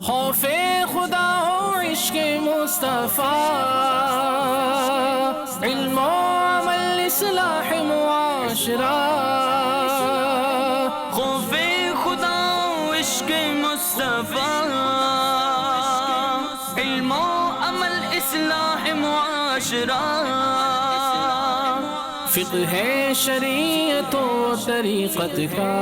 خوف خدا ہو عشق مصطفیٰ، علم و عمل اصلاح معاشرہ. خوف خدا و عشق مصطفیٰ، علم و عمل اصلاح معاشرہ. فقہ شریعت و طریقت کا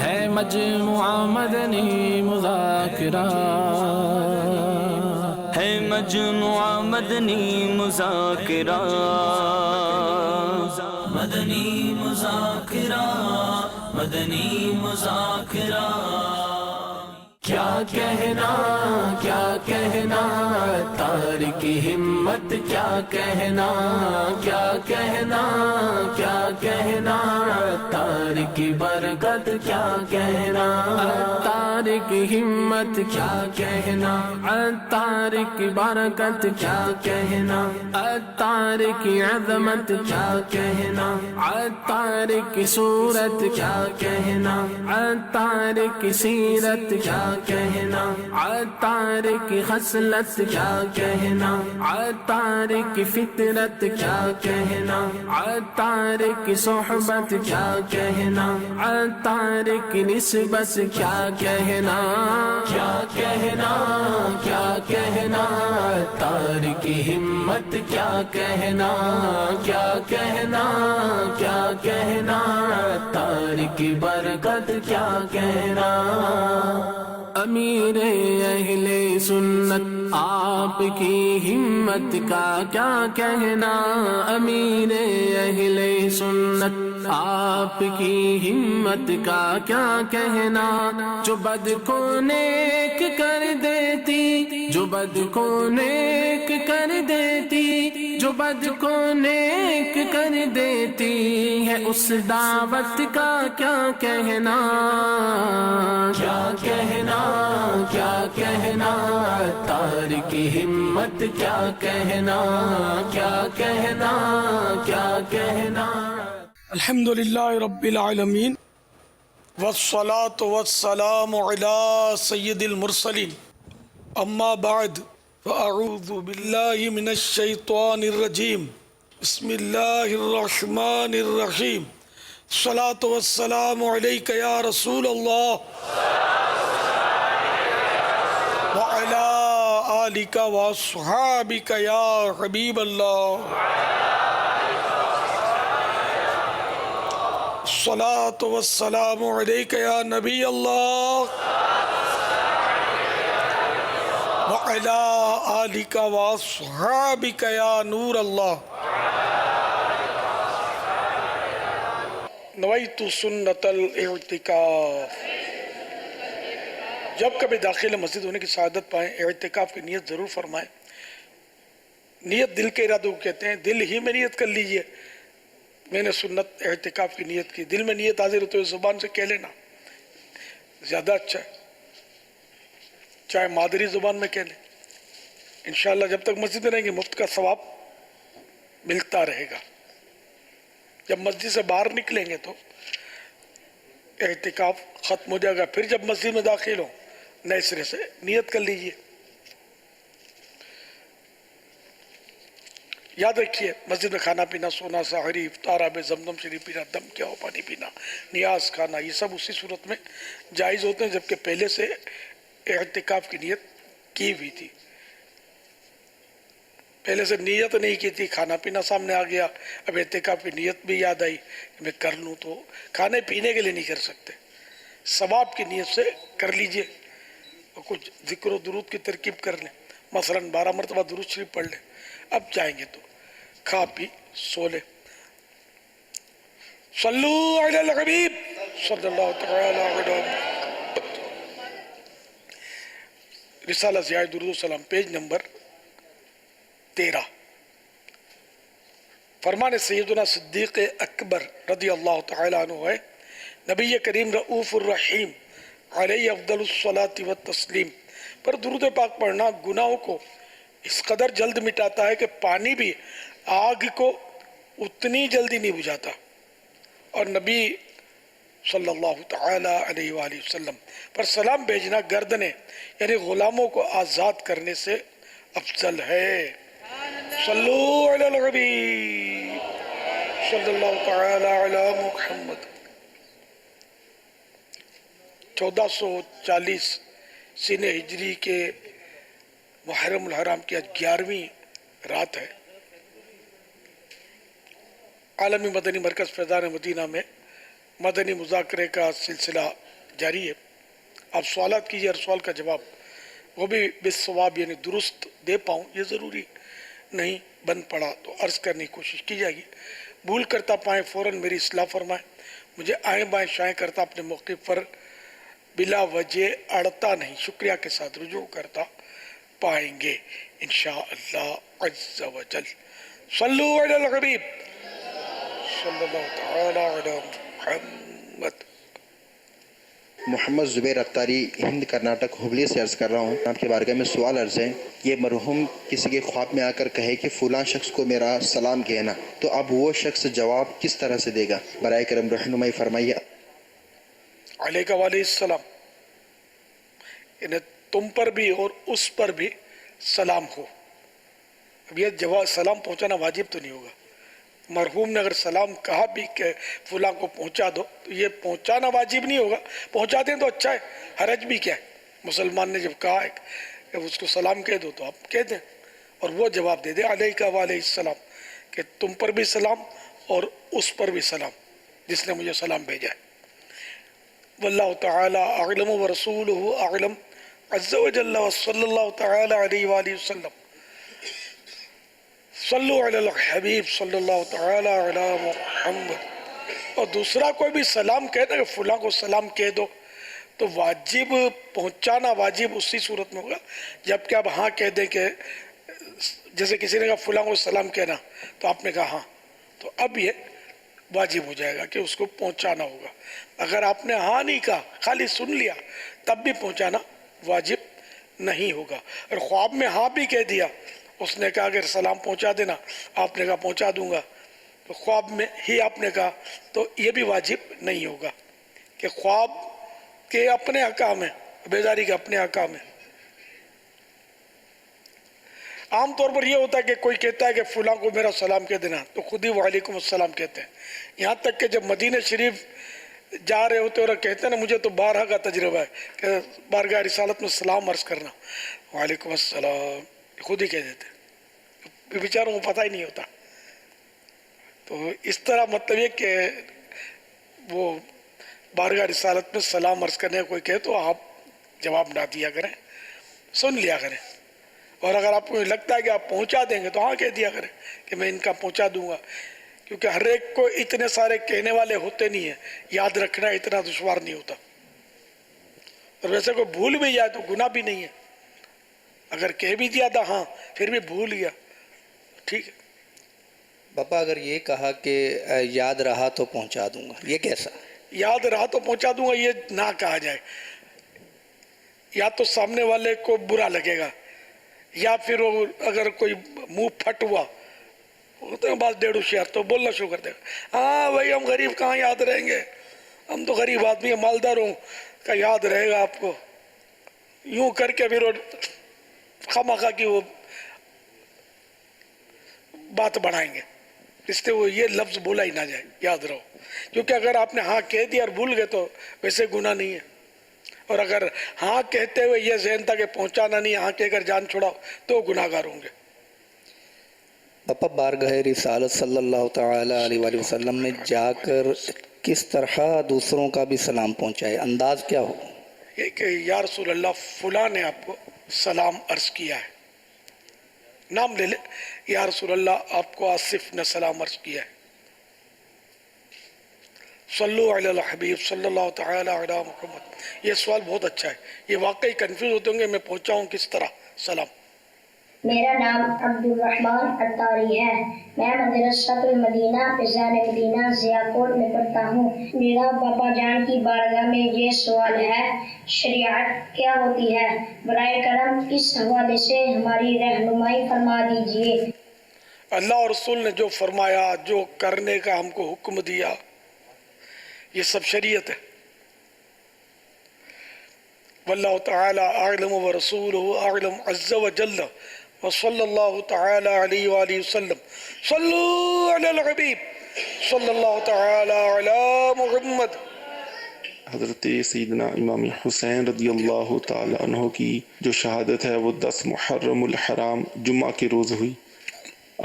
ہے مجموعہ مدنی مذاکرہ، ہے مجموعہ مدنی مذاکرہ. مدنی مذاکرہ، مدنی مذاکرہ. کیا کہنا کیا کہنا تارک ہمت، کیا کہنا کیا کہنا کیا کہنا تارک برکت، کیا کہنا تارک ہمت، کیا کہنا تارک برکت، کیا کہنا تارک عظمت، کیا کہنا تارک صورت، کیا کہنا تارک سیرت، کیا کہنا تارک خصلت، کیا کہنا تارک فطرت، کیا کہنا تارک صحبت، کیا کہنا تارک نسبت، کیا کہنا کیا کہنا کیا کہنا تارک ہمت، کیا کہنا کیا کہنا کیا کہنا تارک برکت، کیا کہنا. امیر اہل سنت آپ کی ہمت کا کیا کہنا، امیر اہل سنت آپ کی ہمت کا کیا کہنا. جو بد کو نیک کر دیتی، جو بد کو نیک کر دیتی، جو بد کو نیک کر دیتی ہے، اس دعوت کا کیا کہنا. کیا کہنا کیا کہنا تارک ہمت، کیا کہنا کیا کہنا کیا کہنا. الحمدللہ رب العالمین، والصلاة والسلام علی سید المرسلین. اما بعد، فاعوذ باللہ من الشیطان الرجیم. بسم اللہ الرحمن الرحیم. الصلاة والسلام علیک یا رسول اللہ وعلی آلک واصحابک یا حبیب اللہ. الصلاة والسلام علیک یا نبی اللہ وعلی آلک واصحابک یا نور اللہ. نویت سنت الاعتکاف. جب کبھی داخل مسجد ہونے کی سعادت پائیں، اعتکاف کی نیت ضرور فرمائیں. نیت دل کے ارادوں کو کہتے ہیں. دل ہی میں نیت کر لیجئے، میں نے سنت اعتکاف کی نیت کی. دل میں نیت حاضر ہوتے ہوئے زبان سے کہہ لینا زیادہ اچھا ہے، چاہے مادری زبان میں کہہ لیں. انشاءاللہ جب تک مسجد میں رہیں گے مفت کا ثواب ملتا رہے گا. جب مسجد سے باہر نکلیں گے تو اعتکاف ختم ہو جائے گا. پھر جب مسجد میں داخل ہوں نئے سرے سے نیت کر لیجئے. یاد رکھیے، مسجد میں کھانا پینا، سونا، سحری، افطار، آب زمزم شریف پینا، دم کیا ہو پانی پینا، نیاز کھانا، یہ سب اسی صورت میں جائز ہوتے ہیں جبکہ پہلے سے اعتکاف کی نیت کی ہوئی تھی. پہلے سے نیت نہیں کی تھی، کھانا پینا سامنے آ گیا، اب اعتکاف کی نیت بھی یاد آئی کہ میں کر لوں، تو کھانے پینے کے لیے نہیں کر سکتے، ثواب کی نیت سے کر لیجئے. اور کچھ ذکر و درود کی ترکیب کر لیں، مثلا 12 مرتبہ درود شریف پڑھ لیں. اب جائیں گے تو کھا پی سو لیں. صلو علی الحبیب صلی اللہ تعالی علیہ. رسالہ ضیاء درود و سلام، پیج نمبر 13. فرمان سیدنا صدیق اکبر رضی اللہ تعالی عنہ ہے، نبی کریم رؤوف الرحیم علیہ افضل الصلاۃ والتسلیم پر درود پاک پڑھنا گناہوں کو اس قدر جلد مٹاتا ہے کہ پانی بھی آگ کو اتنی جلدی نہیں بجھاتا. اور نبی صلی اللہ تعالی علیہ وآلہ وسلم پر سلام بھیجنا گردنیں یعنی غلاموں کو آزاد کرنے سے افضل ہے۔ صلو علی الحبیب صلی اللہ تعالی علی محمد۔ 1440 سینہ ہجری کے محرم الحرام کی آج 11ویں رات ہے۔ عالمی مدنی مرکز فیضان مدینہ میں مدنی مذاکرے کا سلسلہ جاری ہے۔ آپ سوالات کیجیے، ہر سوال کا جواب وہ بھی بالصواب یعنی درست دے پاؤں یہ ضروری نہیں، بند پڑا تو عرض کرنے کی کوشش کی جائے گی۔ بھول کرتا پائیں فوراً میری اصلاح فرمائیں، مجھے آئیں بائیں شائیں کرتا اپنے موقف پر بلا وجہ اڑتا نہیں، شکریہ کے ساتھ رجوع کرتا پائیں گے انشاءاللہ عز و جل۔ صلو علی الحبیب صلی اللہ تعالی علی محمد۔ محمد زبیر اختاری، ہند کرناٹک ہبلی سے عرض کر رہا ہوں۔ آپ کے بارگاہ میں سوال عرض ہے، یہ مرحوم کسی کے خواب میں آ کر کہے کہ فلاں شخص کو میرا سلام کہنا، تو اب وہ شخص جواب کس طرح سے دے گا؟ برائے کرم رہنمائی فرمائیے۔ علیہ وعلیہ السلام، یعنی تم پر بھی اور اس پر بھی سلام ہو۔ اب یہ جواب سلام پہنچانا واجب تو نہیں ہوگا۔ مرحوم نے اگر سلام کہا بھی کہ فلاں کو پہنچا دو تو یہ پہنچانا واجب نہیں ہوگا، پہنچا دیں تو اچھا ہے، حرج بھی کیا ہے۔ مسلمان نے جب کہا ہے کہ اس کو سلام کہہ دو تو آپ کہہ دیں اور وہ جواب دے دیں علیہ وعلیہ السلام کہ تم پر بھی سلام اور اس پر بھی سلام جس نے مجھے سلام بھیجا ہے۔ واللہ تعالی اعلم ورسولہ اعلم عز و جل وصلی اللہ تعالی علیہ وآلہ وسلم۔ صلو علی الحبیب صلی اللہ تعالی علی محمد۔ اور دوسرا کوئی بھی سلام کہتا کہ فلاں کو سلام کہہ دو تو واجب پہنچانا واجب اسی صورت میں ہوگا جبکہ آپ ہاں کہہ دیں کہ جیسے کسی نے کہا فلاں کو سلام کہنا تو آپ نے کہا ہاں، تو اب یہ واجب ہو جائے گا کہ اس کو پہنچانا ہوگا۔ اگر آپ نے ہاں نہیں کہا، خالی سن لیا، تب بھی پہنچانا واجب نہیں ہوگا۔ اور خواب میں ہاں بھی کہہ دیا، اس نے کہا اگر سلام پہنچا دینا، آپ نے کہا پہنچا دوں گا، تو خواب میں ہی آپ نے کہا تو یہ بھی واجب نہیں ہوگا کہ خواب کے اپنے احکام ہیں، بیداری کے اپنے احکام ہیں۔ عام طور پر یہ ہوتا ہے کہ کوئی کہتا ہے کہ فلاں کو میرا سلام کہہ دینا تو خود ہی وعلیکم السلام کہتے ہیں۔ یہاں تک کہ جب مدینہ شریف جا رہے ہوتے اور کہتے ہیں نا، مجھے تو 12 کا تجربہ ہے کہ بارگاہ رسالت میں سلام عرض کرنا، وعلیکم السلام خود ہی کہہ دیتے، بیچاروں کو پتہ ہی نہیں ہوتا۔ تو اس طرح مطلب یہ کہ وہ بارگاہ رسالت میں سلام عرض کرنے کوئی کہے تو آپ جواب نہ دیا کریں، سن لیا کریں، اور اگر آپ کو لگتا ہے کہ آپ پہنچا دیں گے تو ہاں کہہ دیا کریں کہ میں ان کا پہنچا دوں گا، کیونکہ ہر ایک کو اتنے سارے کہنے والے ہوتے نہیں ہیں، یاد رکھنا اتنا دشوار نہیں ہوتا۔ اور ویسے کوئی بھول بھی جائے تو گناہ بھی نہیں ہے، اگر کہہ بھی دیا تھا ہاں پھر بھی بھول گیا، ٹھیک ہے۔ باپا اگر یہ کہا کہ یاد رہا تو پہنچا دوں گا، یہ کیسا؟ یاد رہا تو پہنچا دوں گا یہ نہ کہا جائے، یا تو سامنے والے کو برا لگے گا، یا پھر وہ اگر کوئی منہ پھٹ ہوا ہوتے ہیں بعض 1.5 ہوشیار تو بولنا شروع کر دے گا، ہاں بھائی ہم غریب کہاں یاد رہیں گے، ہم تو غریب آدمی ہیں، مالداروں کا یاد رہے گا آپ کو، یوں کر کے پھر خامخواہ کی وہ بات بڑھائیں گے، اس لیے وہ یہ لفظ بولا ہی نہ جائے، یاد رہو، کیونکہ اگر آپ نے ہاں کہہ دیا اور بھول گئے تو ویسے گناہ نہیں ہے، اور اگر ہاں کہتے ہوئے یہ ذہن تھا کہ پہنچانا نہیں، ہاں کہہ کر جان چھوڑاؤ تو گناہ گار ہوں گے۔ باپا بارگاہ رسالت صلی اللہ تعالی علیہ وآلہ وسلم میں جا کر کس طرح دوسروں کا بھی سلام پہنچائے، انداز کیا ہو؟ یہ کہ یا رسول اللہ فلاں نے آپ کو سلام عرض کیا ہے، نام لے لے، یا رسول اللہ آپ کو آصف نے سلام عرض کیا ہے، صلو علی الحبیب صلی اللہ تعالی علی محمد۔ یہ سوال بہت اچھا ہے، یہ واقعی کنفیوز ہوتے ہوں گے میں پہنچاؤں کس طرح سلام۔ میرا نام عبد الرحمن اختاری ہے، میں مدرسہ المدینہ فیضان مدینہ ضیاء کوٹ میں پڑھتا ہوں۔ میرا باپا جان کی بارگاہ میں یہ سوال ہے، شریعت کیا ہوتی ہے؟ برائے کرم اس حوالے سے ہماری رہنمائی فرما دیجیے۔ اللہ اور رسول نے جو فرمایا، جو کرنے کا ہم کو حکم دیا، یہ سب شریعت ہے. واللہ تعالی اعلم ورسولہ اعلم عز وجل وصلی اللہ تعالی علیہ وآلہ وسلم. صلو علی الحبیب صلی اللہ تعالی علی محمد. حضرت سیدنا امام حسین رضی اللہ تعالی عنہ کی جو شہادت ہے وہ 10 محرم الحرام جمعہ کے روز ہوئی.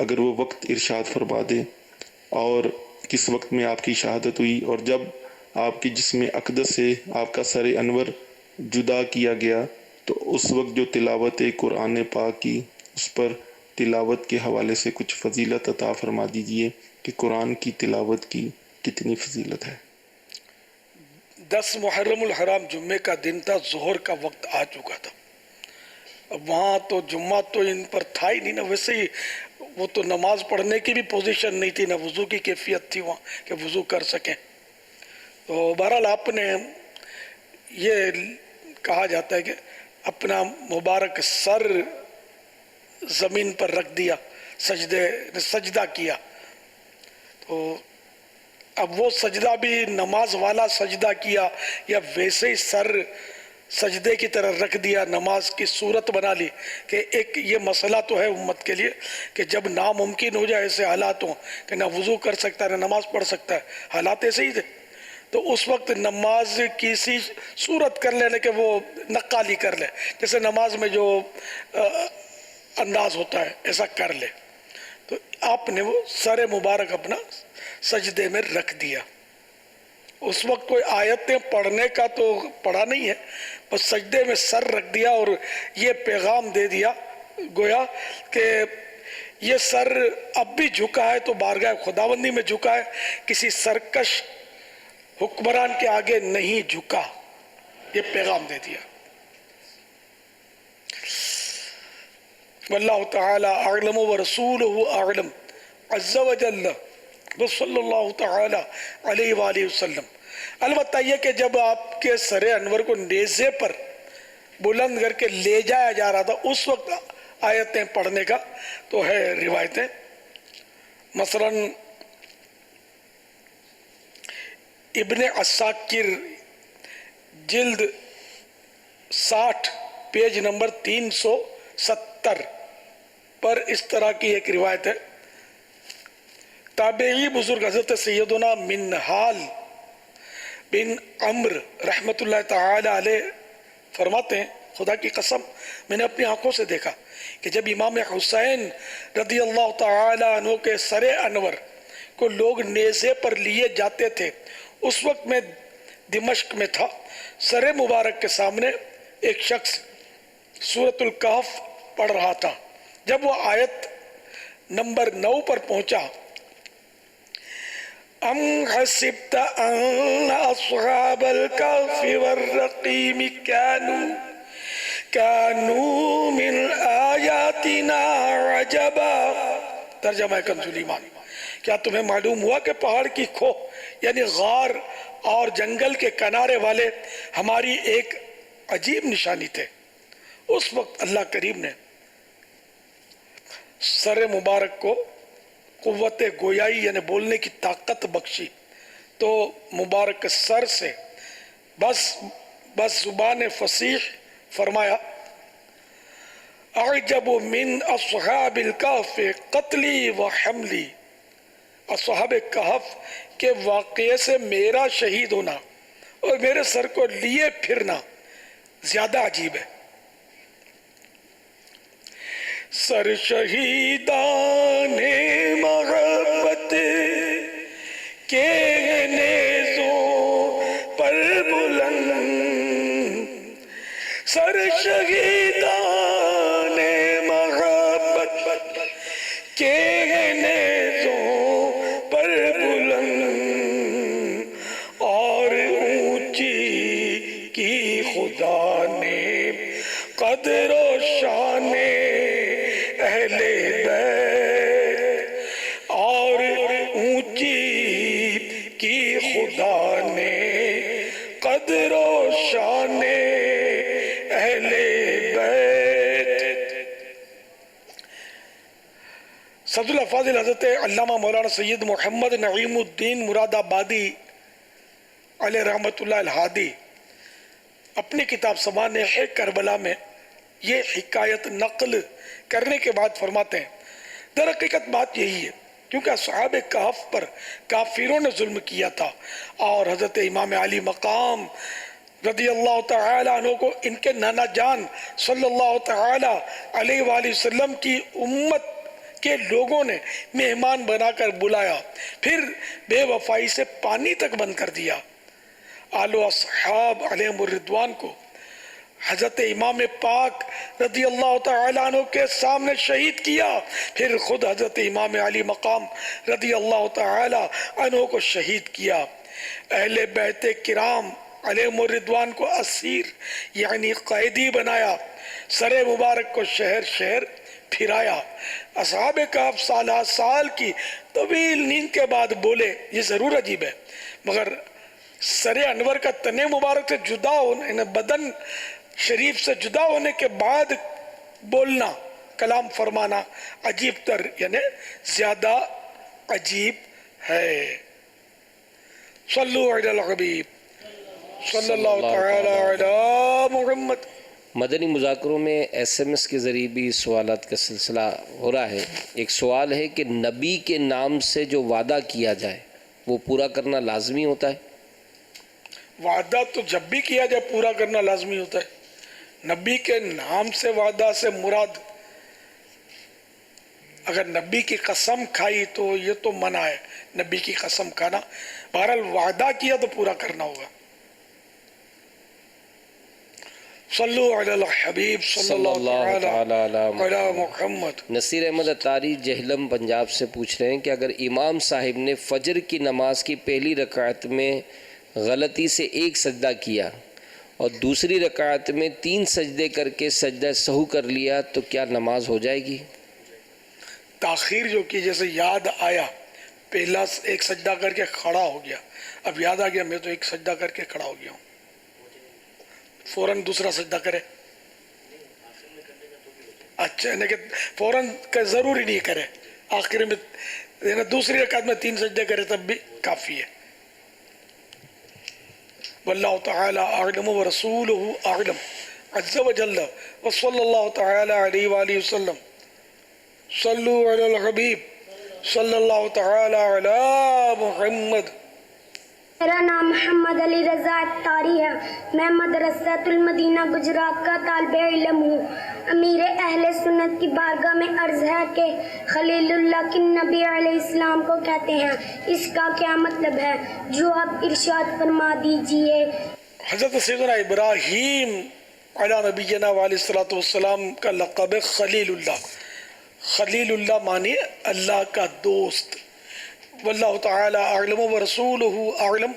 اگر وہ وقت ارشاد فرما دے اور کس وقت میں آپ کی شہادت ہوئی، اور جب آپ کے جسم اقدس سے آپ کا سر انور جدا کیا گیا تو اس وقت جو تلاوت قرآن پاک کی، اس پر تلاوت کے حوالے سے کچھ فضیلت عطا فرما دیجئے کہ قرآن کی تلاوت کی کتنی فضیلت ہے. 10 محرم الحرام جمعے کا دن تھا، ظہر کا وقت آ چکا تھا. اب وہاں تو جمعہ تو ان پر تھا ہی نہیں نا، ویسے ہی وہ تو نماز پڑھنے کی بھی پوزیشن نہیں تھی، نہ وضو کی کیفیت تھی وہاں کہ وضو کر سکیں. تو بہرحال آپ نے یہ کہا جاتا ہے کہ اپنا مبارک سر زمین پر رکھ دیا، سجدہ کیا. تو اب وہ سجدہ بھی نماز والا سجدہ کیا یا ویسے ہی سر سجدے کی طرح رکھ دیا، نماز کی صورت بنا لی. کہ ایک یہ مسئلہ تو ہے امت کے لیے کہ جب ناممکن ہو جائے ایسے حالات ہوں کہ نہ وضو کر سکتا ہے نہ نماز پڑھ سکتا ہے، حالات ایسے ہی تھے، تو اس وقت نماز کی سی صورت کر لے کہ وہ نقالی کر لے، جیسے نماز میں جو انداز ہوتا ہے ایسا کر لے. تو آپ نے وہ سر مبارک اپنا سجدے میں رکھ دیا. اس وقت کوئی آیتیں پڑھنے کا تو پڑھا نہیں ہے، بس سجدے میں سر رکھ دیا اور یہ پیغام دے دیا گویا کہ یہ سر اب بھی جھکا ہے تو بارگاہ خداوندی میں جھکا ہے، کسی سرکش حکمران کے آگے نہیں جھکا. یہ پیغام دے دیا. واللہ تعالی اعلم ورسولہ اعلم عز وجل صلی اللہ تعالی علیہ وآلہ وسلم. البتہ یہ کہ جب آپ کے سر انور کو نیزے پر بلند کر کے لے جایا جا رہا تھا اس وقت آیتیں پڑھنے کا تو ہے روایتیں. مثلا ابن عساکر جلد 60 پیج نمبر 370 پر اس طرح کی ایک روایت ہے. تابعی بزرگ حضرت سیدنا منہال بن عمر رحمت اللہ تعالی علیہ فرماتے ہیں، خدا کی قسم میں نے اپنی آنکھوں سے دیکھا کہ جب امام حسین رضی اللہ تعالی عنہ کے سر انور کو لوگ نیزے پر لیے جاتے تھے، اس وقت میں دمشق میں تھا. سر مبارک کے سامنے ایک شخص سورۃ الکہف پڑھ رہا تھا. جب وہ آیت نمبر 9 پر پہنچا، ام حسبت ان اصحاب الکہف والرقیم کانوا من آیاتنا عجبا. ترجمہ کنز ایمان. کیا تمہیں معلوم ہوا کہ پہاڑ کی کھو یعنی غار اور جنگل کے کنارے والے ہماری ایک عجیب نشانی تھے. اس وقت اللہ کریم نے سر مبارک کو قوت گویائی یعنی بولنے کی طاقت بخشی تو مبارک سر سے بس زبان فصیح فرمایا، اعجب من اصحاب الکہف قتلی و حملی. اصحاب کہف کے واقعے سے میرا شہید ہونا اور میرے سر کو لیے پھرنا زیادہ عجیب ہے. سر شہیدان محبت کے نیزوں پر بلند، سر شہیدان محبت کے نیزوں پر بلند، اور اونچی کی خدا نے قدر و شان اہل بیت، اور اونچی کی خدا نے قدر و شان اہل بیت. صدر الافاضل حضرت علامہ مولانا سید محمد نعیم الدین مراد آبادی علیہ رحمت اللہ الہادی اپنی کتاب سوانح کربلا میں یہ حکایت نقل کرنے کے بعد فرماتے ہیں در حقیقت بات یہی ہے کیونکہ اصحاب کہف پر کافروں نے ظلم کیا تھا اور حضرت امام علی مقام رضی اللہ تعالی عنہ کو ان کے نانا جان صلی اللہ تعالی علیہ وآلہ وسلم کی امت کے لوگوں نے مہمان بنا کر بلایا، پھر بے وفائی سے پانی تک بند کر دیا۔ آل و اصحاب علیہم الرضوان کو حضرت امام پاک رضی اللہ تعالیٰ عنہ کے سامنے شہید کیا، پھر خود حضرت امام علی مقام رضی اللہ تعالیٰ عنہ کو شہید کیا۔ اہل بیت کرام علیہم الرضوان کو اسیر یعنی قیدی بنایا، سر مبارک کو شہر شہر پھرایا۔ اصحاب کہف سالہ سال کی طویل نیند کے بعد بولے، یہ ضرور عجیب ہے، مگر سر انور کا تنے مبارک سے جدا ہونے، بدن شریف سے جدا ہونے کے بعد بولنا، کلام فرمانا عجیب تر یعنی زیادہ عجیب ہے۔ صلو علی الحبیب صلی اللہ تعالی علی محمد۔ مدنی مذاکروں میں ایس ایم ایس کے ذریعے بھی سوالات کا سلسلہ ہو رہا ہے۔ ایک سوال ہے کہ نبی کے نام سے جو وعدہ کیا جائے وہ پورا کرنا لازمی ہوتا ہے؟ وعدہ تو جب بھی کیا جائے پورا کرنا لازمی ہوتا ہے۔ نبی کے نام سے وعدہ سے مراد اگر نبی کی قسم کھائی تو یہ تو منع ہے، نبی کی قسم کھانا، بہرحال وعدہ کیا تو پورا کرنا ہوگا۔ صلو علی الحبیب صلی اللہ تعالی علی محمد۔ نصیر احمد اتاری جہلم پنجاب سے پوچھ رہے ہیں کہ اگر امام صاحب نے فجر کی نماز کی پہلی رکعت میں غلطی سے ایک سجدہ کیا اور دوسری رکعت میں 3 سجدے کر کے سجدہ سہو کر لیا تو کیا نماز ہو جائے گی؟ تاخیر جو کی، جیسے یاد آیا پہلا ایک سجدہ کر کے کھڑا ہو گیا، اب یاد آ گیا میں تو ایک سجدہ کر کے کھڑا ہو گیا ہوں، فوراً دوسرا سجدہ کرے؟ اچھا، یعنی کہ فوراً کا ضروری نہیں کرے، آخر میں یعنی دوسری رکعت میں 3 سجدے کرے تب بھی کافی ہے۔ واللہ تعالی اعلم ورسولہ اعلم عز وجل وصلی اللہ تعالی علیہ وآلہ وسلم۔ صلو علی الحبیب صلی اللہ تعالی علی محمد۔ میرا نام محمد علی رضا اتاری ہے، میں مدرسۃ المدینہ گجرات کا طالب علم ہوں۔ امیر اہل سنت کی بارگاہ میں عرض ہے کہ خلیل اللہ کن نبی علیہ السلام کو کہتے ہیں، اس کا کیا مطلب ہے؟ جو آپ ارشاد فرما دیجئے۔ حضرت سیدنا ابراہیم علی نبینا علیہ الصلوۃ والسلام کا لقب ہے خلیل اللہ۔ خلیل اللہ معنی اللہ کا دوست۔ واللہ تعالی اعلم ورسولہ اعلم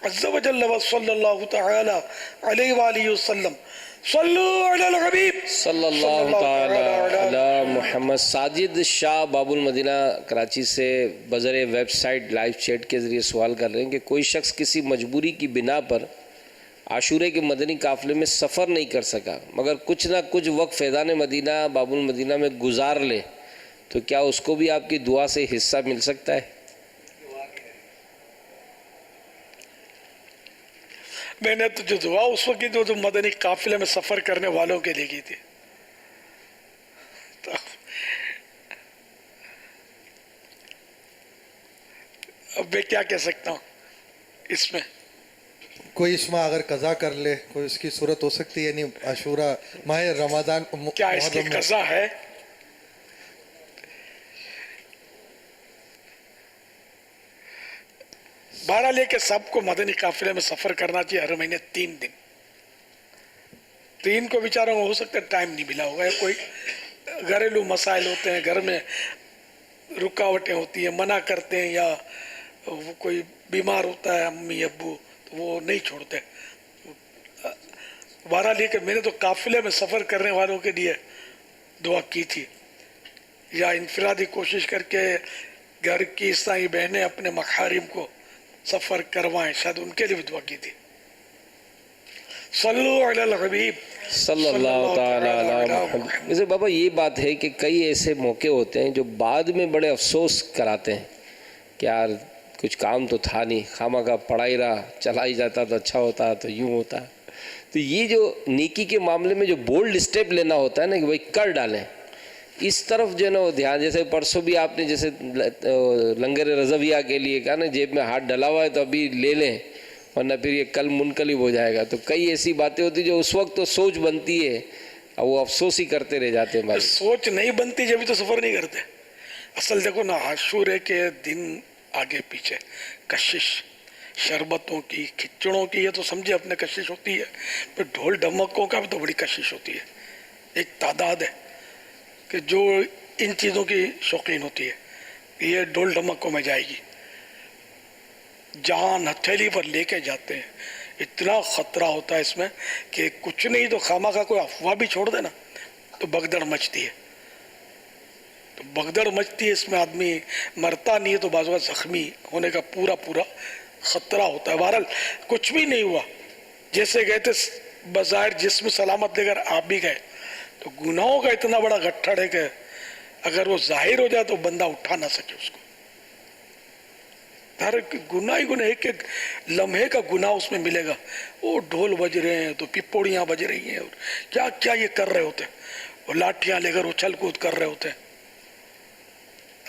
عز وجل وصلی اللہ تعالی علیہ وآلہ وسلم۔ صلو علی الحبیب صلی اللہ تعالی علی محمد۔ ساجد شاہ باب المدینہ کراچی سے بذر ویب سائٹ لائیو چیٹ کے ذریعے سوال کر رہے ہیں کہ کوئی شخص کسی مجبوری کی بنا پر عاشورے کے مدنی قافلے میں سفر نہیں کر سکا مگر کچھ نہ کچھ وقت فیضان مدینہ باب المدینہ میں گزار لے تو کیا اس کو بھی آپ کی دعا سے حصہ مل سکتا ہے؟ میں نے تو جو دعا اس وقت جو مدنی قافلے میں سفر کرنے والوں کے لیے کی تھی، اب میں کیا کہہ سکتا ہوں اس میں؟ کوئی اس میں اگر قضا کر لے کوئی اس کی صورت ہو سکتی ہے، یعنی عاشورہ ماہ رمضان کیا اس کی قضا ہے؟ بہرحال یہ کہ سب کو مدنی قافلے میں سفر کرنا چاہیے ہر مہینے 3 دن۔ 3 کو بیچاروں کو ہو سکتا ہے ٹائم نہیں ملا ہوگا، کوئی گھریلو مسائل ہوتے ہیں، گھر میں رکاوٹیں ہوتی ہیں، منع کرتے ہیں، یا وہ کوئی بیمار ہوتا ہے امی ابو تو وہ نہیں چھوڑتے۔ بہرحال یہ کہ میں نے تو قافلے میں سفر کرنے والوں کے لیے دعا کی تھی، یا انفرادی کوشش کر کے گھر کی عیسائی بہنیں اپنے محارم کو سفر کروائیں، شاید ان کے لیے بھی دعا کی تھی۔ صلو علی الحبیب صلی اللہ تعالی علی محمد۔ ویسے بابا یہ بات ہے کہ کئی ایسے موقع ہوتے ہیں جو بعد میں بڑے افسوس کراتے ہیں کہ یار کچھ کام تو تھا نہیں، خامہ کا پڑا ہی رہا، چلا ہی جاتا تو اچھا ہوتا، تو یوں ہوتا. تو یہ جو نیکی کے معاملے میں جو بولڈ اسٹیپ لینا ہوتا ہے نا کہ بھائی کر ڈالیں، اس طرف جو ہے نا وہ دھیان. جیسے پرسوں بھی آپ نے جیسے لنگر رضویہ کے لیے کہا نا جیب میں ہاتھ ڈلا ہوا ہے تو ابھی لے لیں ورنہ پھر یہ کل منقلب ہو جائے گا. تو کئی ایسی باتیں ہوتی جو اس وقت تو سوچ بنتی ہے اور وہ افسوس ہی کرتے رہ جاتے ہیں. بھائی سوچ نہیں بنتی جبھی تو سفر نہیں کرتے. اصل دیکھو نا عاشورے کے دن آگے پیچھے کشش شربتوں کی کھچڑوں کی یہ تو سمجھے اپنے کشش ہوتی ہے، پھر ڈھول ڈھمکوں کا بھی تو بڑی کشش ہوتی ہے. ایک تعداد ہے کہ جو ان چیزوں کی شوقین ہوتی ہے، یہ ڈھول ڈھمکوں میں جائے گی. جان ہتھیلی پر لے کے جاتے ہیں، اتنا خطرہ ہوتا ہے اس میں کہ کچھ نہیں تو خامہ کا کوئی افواہ بھی چھوڑ دے نا تو بگدڑ مچتی ہے. تو بگدڑ مچتی ہے، اس میں آدمی مرتا نہیں ہے تو بعض اوقات زخمی ہونے کا پورا خطرہ ہوتا ہے. بہرحال کچھ بھی نہیں ہوا، جیسے گئے تھے بظاہر جسم سلامت لے کر آپ بھی گئے، تو گناہوں کا اتنا بڑا گٹھڑ ہے کہ اگر وہ ظاہر ہو جائے تو بندہ اٹھا نہ سکے اس کو. ہر گناہ ہی گناہ، ایک ایک لمحے کا گناہ اس میں ملے گا. وہ ڈھول بج رہے ہیں تو پپوڑیاں بج رہی ہیں اور کیا کیا یہ کر رہے ہوتے ہیں، اور لاٹھیاں لے کر اچھل کود کر رہے ہوتے ہیں،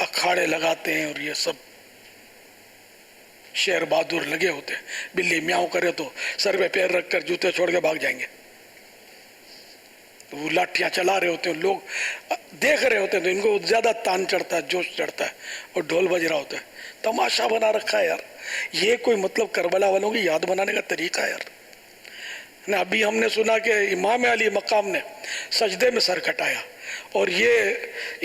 اکھاڑے لگاتے ہیں، اور یہ سب شیر بہادر لگے ہوتے ہیں. بلی میاؤں کرے تو سر پہ پیر رکھ کر جوتے چھوڑ کے بھاگ جائیں گے. وہ لاٹھیاں چلا رہے ہوتے ہیں، لوگ دیکھ رہے ہوتے ہیں تو ان کو زیادہ تان چڑھتا ہے، جوش چڑھتا ہے، اور ڈھول بج رہا ہوتا ہے. تماشا بنا رکھا ہے یار. یہ کوئی مطلب کربلا والوں کی یاد بنانے کا طریقہ ہے یار. ابھی ہم نے سنا کہ امام علی مقام نے سجدے میں سر کٹایا، اور یہ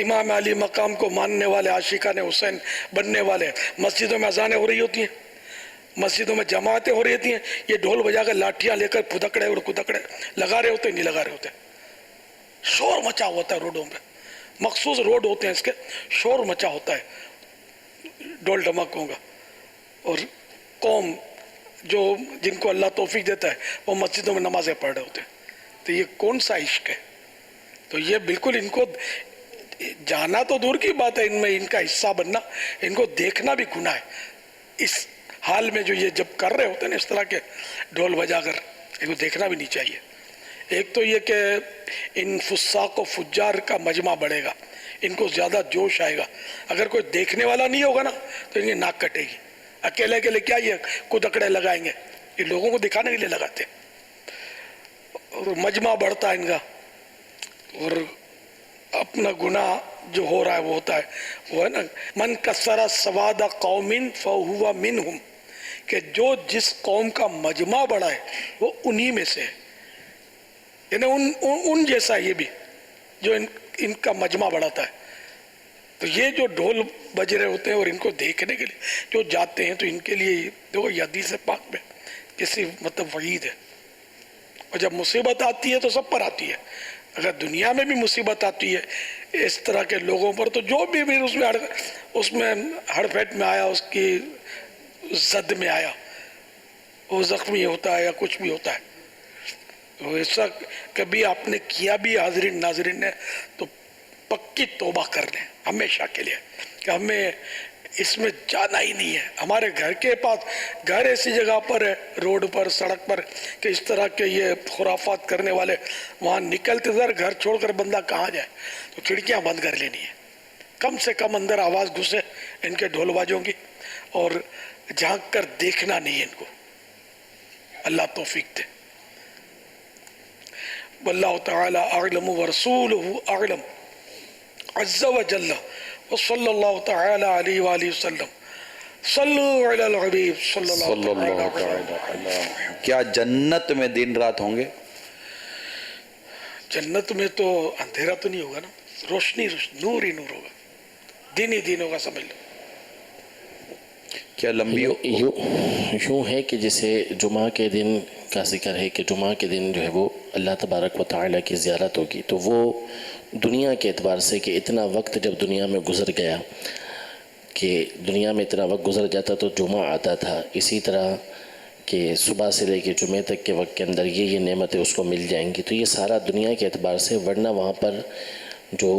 امام علی مقام کو ماننے والے عاشقان حسین بننے والے مسجدوں میں اذانیں ہو رہی ہوتی ہیں، مسجدوں میں جماعتیں ہو رہی ہوتی ہیں، یہ ڈھول بجا کر لاٹھیاں لے کر پھدکڑے اور کدکڑے لگا رہے ہوتے ہیں، نہیں لگا رہے ہوتے. شور مچا ہوتا ہے روڈوں میں، مخصوص روڈ ہوتے ہیں اس کے، شور مچا ہوتا ہے ڈھول ڈھمکوں کا. اور قوم جو جن کو اللہ توفیق دیتا ہے وہ مسجدوں میں نمازیں پڑھ رہے ہوتے ہیں. تو یہ کون سا عشق ہے؟ تو یہ بالکل ان کو جانا تو دور کی بات ہے، ان میں ان کا حصہ بننا، ان کو دیکھنا بھی گناہ ہے. اس حال میں جو یہ جب کر رہے ہوتے ہیں نا اس طرح کے ڈھول بجا کر، ان کو دیکھنا بھی نہیں چاہیے. ایک تو یہ کہ ان فساق و فجار کا مجمع بڑھے گا، ان کو زیادہ جوش آئے گا. اگر کوئی دیکھنے والا نہیں ہوگا نا تو ان کی ناک کٹے گی. اکیلے اکیلے کیا یہ کدکڑے لگائیں گے؟ یہ لوگوں کو دکھانے کے لیے لگاتے ہیں. اور مجمع بڑھتا ہے ان کا، اور اپنا گناہ جو ہو رہا ہے وہ ہوتا ہے. وہ ہے نا من کسر سواد قوم فہو منہم، کہ جو جس قوم کا مجمع بڑھا ہے وہ انہی میں سے ہے. یعنی ان جیسا یہ بھی جو ان کا مجمع بڑھاتا ہے. تو یہ جو ڈھول بج رہے ہوتے ہیں اور ان کو دیکھنے کے لیے جو جاتے ہیں، تو ان کے لیے دیکھو یہ حدیث پاک میں کسی مطلب وعید ہے. اور جب مصیبت آتی ہے تو سب پر آتی ہے. اگر دنیا میں بھی مصیبت آتی ہے اس طرح کے لوگوں پر، تو جو بھی اس میں ہڑ پھیٹ میں آیا، اس کی زد میں آیا، وہ زخمی ہوتا ہے یا کچھ بھی ہوتا ہے. تو ایسا کبھی آپ نے کیا بھی حاضرین ناظرین نے تو پکی توبہ کر لیں ہمیشہ کے لیے کہ ہمیں اس میں جانا ہی نہیں ہے. ہمارے گھر کے پاس گھر ایسی جگہ پر ہے، روڈ پر، سڑک پر، کہ اس طرح کے یہ خرافات کرنے والے وہاں نکلتے ذرا گھر چھوڑ کر بندہ کہاں جائے. تو کھڑکیاں بند کر لینی ہے، کم سے کم اندر آواز گھسے ان کے ڈھول بازوں کی، اور جھانک کر دیکھنا نہیں ان کو. اللہ توفیق دے. واللہ تعالی اعلم ورسولہ اعلم عز وجل وصلی اللہ تعالی علیہ وآلہ وسلم. صلو علی الحبیب صلی اللہ علیہ وسلم. کیا جنت میں دن رات ہوں گے؟ جنت میں تو اندھیرا تو نہیں ہوگا نا، روشنی نور ہی نور ہوگا، دن ہی دن ہوگا، سمجھ لو. کیا لمبی یوں ہے کہ جیسے جمعہ کے دن کا ذکر ہے کہ جمعہ کے دن جو ہے وہ اللہ تبارک و تعالیٰ کی زیارت ہوگی، تو وہ دنیا کے اعتبار سے کہ اتنا وقت جب دنیا میں گزر گیا، کہ دنیا میں اتنا وقت گزر جاتا تو جمعہ آتا تھا، اسی طرح کہ صبح سے لے کے جمعے تک کے وقت کے اندر یہ نعمتیں اس کو مل جائیں گی. تو یہ سارا دنیا کے اعتبار سے، ورنہ وہاں پر جو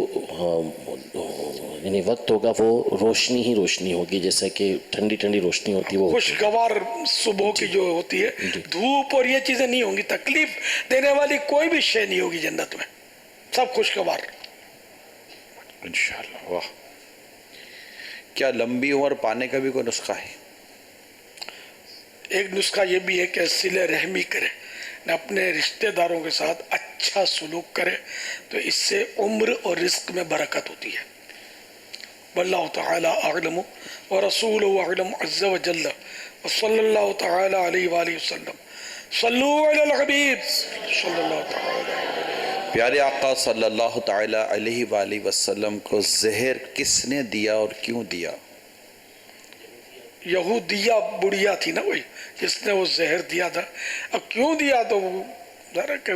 یعنی وقت ہوگا وہ روشنی ہی روشنی ہوگی، جیسا کہ ٹھنڈی ٹھنڈی روشنی ہوتی ہے وہ خوشگوار صبح کی جو ہوتی ہے، دھوپ اور یہ چیزیں نہیں ہوں گی، تکلیف دینے والی کوئی بھی شے نہیں ہوگی جنت میں، سب خوشگوار انشاءاللہ۔ واہ، کیا لمبی عمر پانے کا بھی کوئی نسخہ ہے؟ ایک نسخہ یہ بھی ہے کہ صلہ رحمی کرے، اپنے رشتہ داروں کے ساتھ اچھا سلوک کرے، تو اس سے عمر اور رزق میں برکت ہوتی ہے۔ واللہ تعالی اعلم ورسولہ اعلم عز وجل، وصلی اللہ تعالی علیہ وآلہ وسلم۔ صلو علی الحبیب صلی اللہ تعالی علیہ وسلم۔ پیارے آقا صلی اللہ تعالی علیہ وآلہ وسلم کو زہر کس نے دیا اور کیوں دیا؟ یہودیہ بڑھیا تھی نا وہی جس نے وہ زہر دیا تھا۔ اب کیوں دیا؟ تو ذرا کہ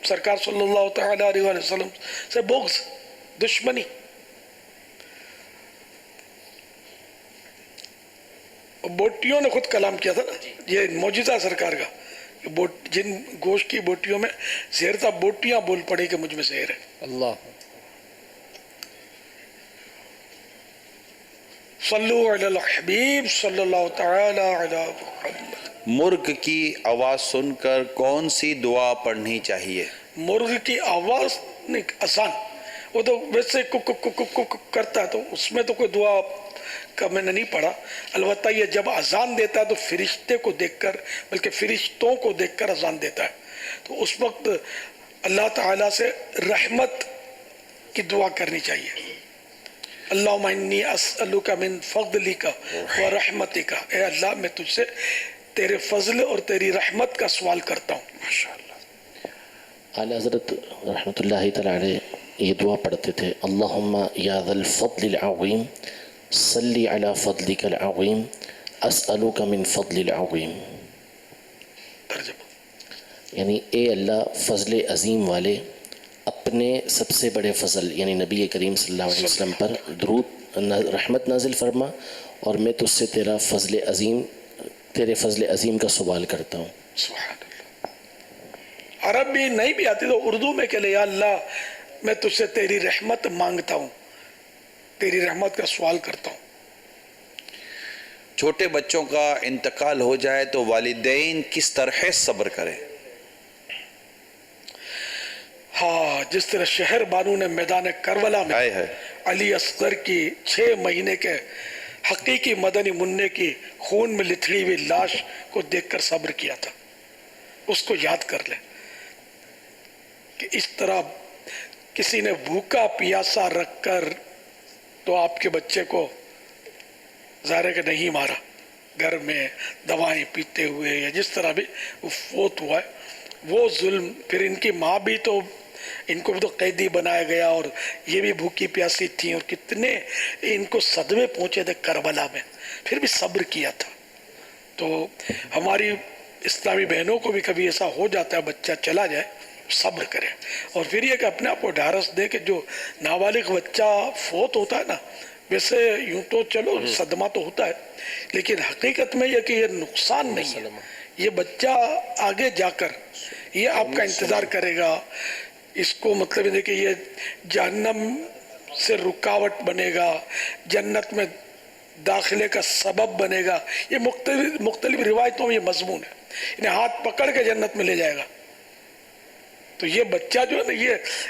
سرکار صلی اللہ تعالی علیہ وآلہ وسلم سے بغض، دشمنی۔ بوٹیوں نے خود کلام کیا تھا نا، یہ معجزہ سرکار کا، جن گوشت کی بوٹیوں میں زہر تھا، بوٹیاں بول پڑی کہ مجھ میں زہر ہے۔ اللہ صلو علی الحبیب صلی اللہ تعالی علی محمد۔ مرغ کی آواز سن کر کون سی دعا پڑھنی چاہیے؟ مرغ کی آواز نہیں، اذان، وہ تو ویسے کک کرتا ہے، تو اس میں تو کوئی دعا کا میں نے نہیں پڑھا۔ البتہ یہ جب اذان دیتا ہے تو فرشتے کو دیکھ کر، بلکہ فرشتوں کو دیکھ کر اذان دیتا ہے، تو اس وقت اللہ تعالیٰ سے رحمت کی دعا کرنی چاہیے۔ اللہم انی اسألک من فضلک و رحمتک، اے اللہ میں تجھ سے تیرے فضل اور تیری رحمت کا سوال کرتا ہوں۔ ماشاءاللہ۔ اعلیٰ حضرت رحمۃ اللہ تعالیٰ علیہ یہ دعا پڑھتے تھے، اللہم یا ذا الفضل العظیم صلی علی فضلک العظیم اسألک من فضل العظیم، ترجمہ۔ یعنی اے اللہ فضل عظیم والے، اپنے سب سے بڑے فضل یعنی نبی کریم صلی اللہ علیہ وسلم پر درود رحمت نازل فرما، اور میں تجھ سے تیرا فضل عظیم، تیرے فضل عظیم کا سوال کرتا ہوں۔ سبحان اللہ۔ عرب بھی نہیں بھی آتی تو اردو میں کہ لے یا اللہ میں تجھ سے تیری رحمت مانگتا ہوں، تیری رحمت کا سوال کرتا ہوں۔ چھوٹے بچوں کا انتقال ہو جائے تو والدین کس طرح صبر کریں؟ ہاں، جس طرح شہر بانو نے میدان کربلا میں علی اصغر کی 6 مہینے کے حقیقی مدنی منع کی خون میں لتھڑی ہوئی لاش کو دیکھ کر صبر کیا تھا، اس کو یاد کر لیں کہ اس طرح کسی نے بھوکا پیاسا رکھ کر تو آپ کے بچے کو ظاہر ہے کہ نہیں مارا، گھر میں دوائیں پیتے ہوئے یا جس طرح بھی وہ فوت ہوا ہے، وہ ظلم۔ پھر ان کی ماں بھی تو، ان کو بھی تو قیدی بنایا گیا، اور یہ بھی بھوکی پیاسی تھیں، اور کتنے ان کو صدمے پہنچے تھے کربلا میں، پھر بھی صبر کیا تھا۔ تو ہماری اسلامی بہنوں کو بھی کبھی ایسا ہو جاتا ہے بچہ چلا جائے، صبر کرے، اور پھر یہ کہ اپنے آپ کو ڈھارس دے کہ جو نابالغ بچہ فوت ہوتا ہے نا، ویسے یوں تو چلو صدمہ تو ہوتا ہے، لیکن حقیقت میں یہ کہ یہ نقصان نہیں ہے، یہ بچہ آگے جا کر یہ آپ کا انتظار کرے گا، اس کو مطلب یہ کہ یہ جہنم سے رکاوٹ بنے گا، جنت میں داخلے کا سبب بنے گا، یہ مختلف روایتوں میں یہ مضمون ہے، انہیں ہاتھ پکڑ کے جنت میں لے جائے گا۔ تو یہ بچہ جو ہے نا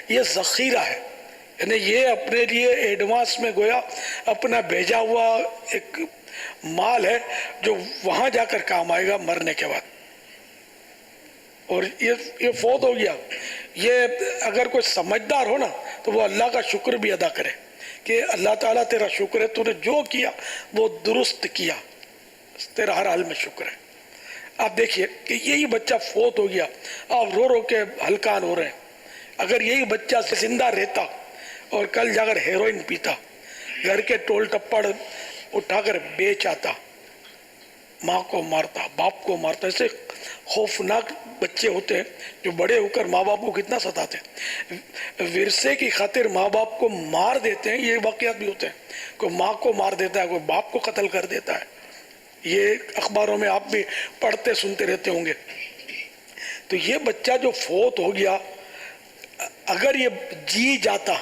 یہ ذخیرہ ہے، یعنی یہ اپنے لیے ایڈوانس میں گویا اپنا بھیجا ہوا ایک مال ہے جو وہاں جا کر کام آئے گا مرنے کے بعد۔ اور یہ فوت ہو گیا، یہ اگر کوئی سمجھدار ہو نا تو وہ اللہ کا شکر بھی ادا کرے کہ اللہ تعالیٰ تیرا شکر ہے، تو نے جو کیا وہ درست کیا، تیرا ہر حال میں شکر ہے۔ آپ دیکھیے کہ یہی بچہ فوت ہو گیا، آپ رو رو کے ہلکان ہو رہے ہیں، اگر یہی بچہ زندہ رہتا اور کل جا کر ہیروئن پیتا، گھر کے ٹول ٹپڑ اٹھا کر بیچ آتا، ماں کو مارتا، باپ کو مارتا، ایسے خوفناک بچے ہوتے ہیں جو بڑے ہو کر ماں باپ کو کتنا ستاتے ہیں، ورثے کی خاطر ماں باپ کو مار دیتے ہیں، یہ واقعات بھی ہوتے ہیں، کوئی ماں کو مار دیتا ہے، کوئی باپ کو قتل کر دیتا ہے، یہ اخباروں میں آپ بھی پڑھتے سنتے رہتے ہوں گے۔ تو یہ بچہ جو فوت ہو گیا، اگر یہ جی جاتا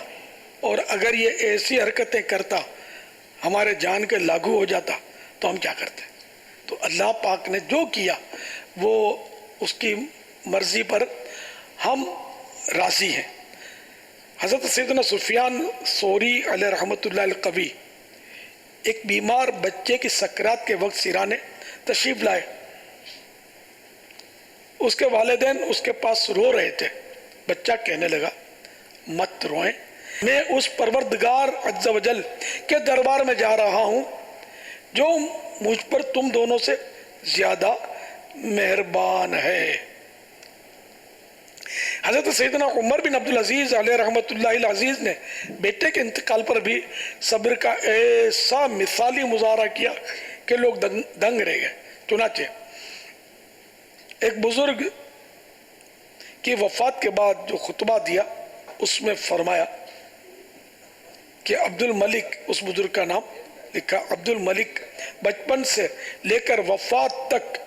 اور اگر یہ ایسی حرکتیں کرتا ہمارے جان کے لاگو ہو جاتا تو ہم کیا کرتے؟ تو اللہ پاک نے جو کیا وہ اس کی مرضی پر ہم راضی ہیں. حضرت سیدنا سفیان ثوری علیہ رحمۃ اللہ القوی ایک بیمار بچے کی سکرات کے وقت سرانے تشریف لائے. اس کے والدین اس کے پاس رو رہے تھے. بچہ کہنے لگا مت روئیں، میں اس پروردگار عز و جل کے دربار میں جا رہا ہوں جو مجھ پر تم دونوں سے زیادہ مہربان ہے. حضرت سیدنا عمر بن عبدالعزیز علیہ رحمۃ اللہ العزیز نے بیٹے کے انتقال پر بھی صبر کا ایسا مثالی مظاہرہ کیا کہ لوگ دنگ رہ گئے. چنانچہ ایک بزرگ کی وفات کے بعد جو خطبہ دیا اس میں فرمایا کہ عبد الملک، اس بزرگ کا نام لکھا، عبد الملک بچپن سے لے کر وفات تک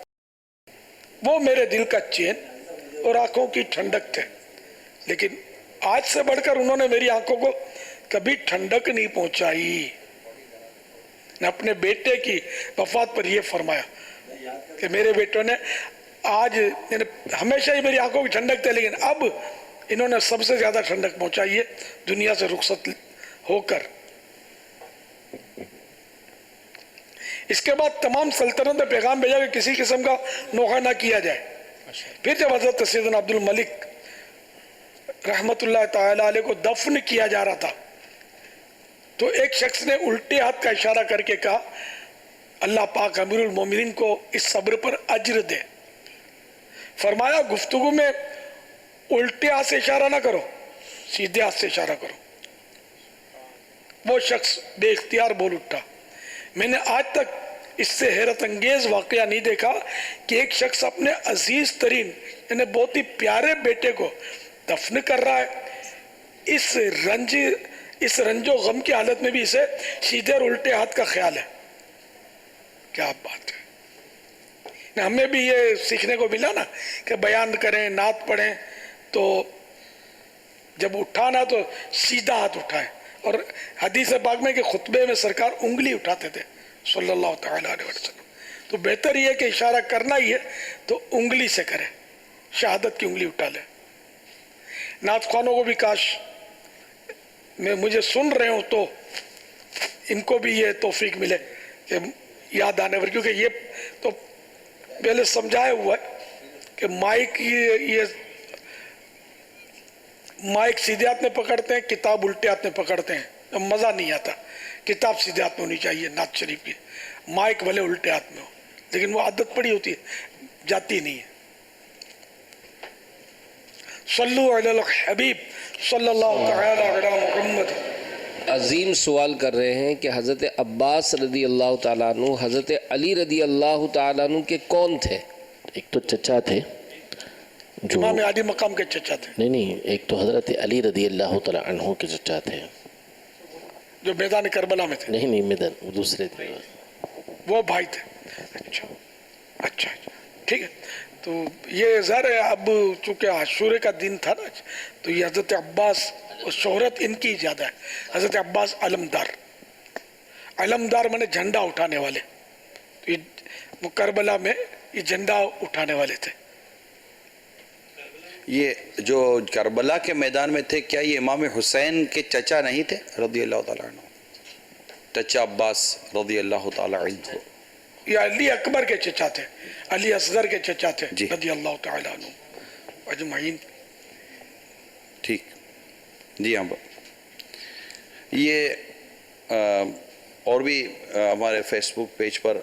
وہ میرے دل کا چین اور آنکھوں کی ٹھنڈک تھے، لیکن آج سے بڑھ کر انہوں نے میری آنکھوں کو کبھی ٹھنڈک نہیں پہنچائی. نے اپنے بیٹے کی وفات پر یہ فرمایا کہ میرے بیٹوں نے آج ہمیشہ ہی میری آنکھوں کی ٹھنڈک تھے، لیکن اب انہوں نے سب سے زیادہ ٹھنڈک پہنچائی ہے دنیا سے رخصت ہو کر. اس کے بعد تمام سلطنت نے پیغام بھیجا کہ کسی قسم کا نوحہ نہ کیا جائے. پھر جب حضرت سیدنا عبد الملک رحمت اللہ تعالی علیہ کو دفن کیا جا رہا تھا تو ایک شخص نے الٹے ہاتھ کا اشارہ کر کے کہا اللہ پاک امیر المومنین کو اس صبر پر اجر دے. فرمایا گفتگو میں الٹے ہاتھ سے اشارہ نہ کرو، سیدھے ہاتھ سے اشارہ کرو. وہ شخص بے اختیار بول اٹھا میں نے آج تک اس سے حیرت انگیز واقعہ نہیں دیکھا کہ ایک شخص اپنے عزیز ترین یعنی بہت ہی پیارے بیٹے کو دفن کر رہا ہے، اس رنج و غم کی حالت میں بھی اسے سیدھے اور الٹے ہاتھ کا خیال ہے. کیا بات ہے. ہمیں بھی یہ سیکھنے کو ملا نا کہ بیان کریں، نعت پڑھیں تو جب اٹھانا تو سیدھا ہاتھ اٹھائیں. اور حدیث پاک میں کہ خطبے میں سرکار انگلی اٹھاتے تھے صلی اللہ تعالیٰ علیہ وسلم. تو بہتر یہ ہے کہ اشارہ کرنا ہی ہے تو انگلی سے کرے، شہادت کی انگلی اٹھا لے. نعت خوانوں کو بھی کاش میں مجھے سن رہے ہوں تو ان کو بھی یہ توفیق ملے کہ یاد آنے پر، کیونکہ یہ تو پہلے سمجھایا ہوا ہے کہ مائک سیدھے ہاتھ میں پکڑتے ہیں، کتاب الٹے ہاتھ میں پکڑتے ہیں، مزہ نہیں آتا. کتاب سیدھے ہاتھ میں ہونی چاہیے نعت شریف کی، مائک بھلے الٹے ہاتھ میں ہو، لیکن وہ عادت پڑی ہوتی ہے، جاتی نہیں ہے. صلو علی الحبیب صلی اللہ تعالی علی محمد. عظیم سوال کر رہے ہیں کہ حضرت عباس رضی اللہ تعالیٰ عنہ حضرت علی رضی اللہ تعالیٰ عنہ کے کون تھے؟ ایک تو چچا تھے جو امام عالی مقام کے چچا تھے. نہیں، ایک تو حضرت علی رضی اللہ تعالیٰ عنہ کے چچا تھے جو میدان کربلا میں تھے. نہیں میدان، وہ دوسرے تھے، وہ بھائی تھے. اچھا ٹھیک ہے. تو یہ ظاہر ہے اب چونکہ عاشورے کا دن تھا نا تو یہ حضرت عباس شہرت ان کی زیادہ ہے. حضرت عباس علمدار مانے جھنڈا اٹھانے والے. وہ کربلا میں یہ جھنڈا اٹھانے والے تھے. یہ جو کربلا کے میدان میں تھے کیا یہ امام حسین کے چچا نہیں تھے رضی اللہ تعالیٰ عنہ؟ چچا عباس رضی اللہ تعالیٰ عنہ یہ علی اکبر کے چچا تھے، علی اصغر کے چچا تھے جی رضی اللہ تعالیٰ عنہ اجمعین. ٹھیک جی ہاں. یہ اور بھی ہمارے فیس بک پیج پر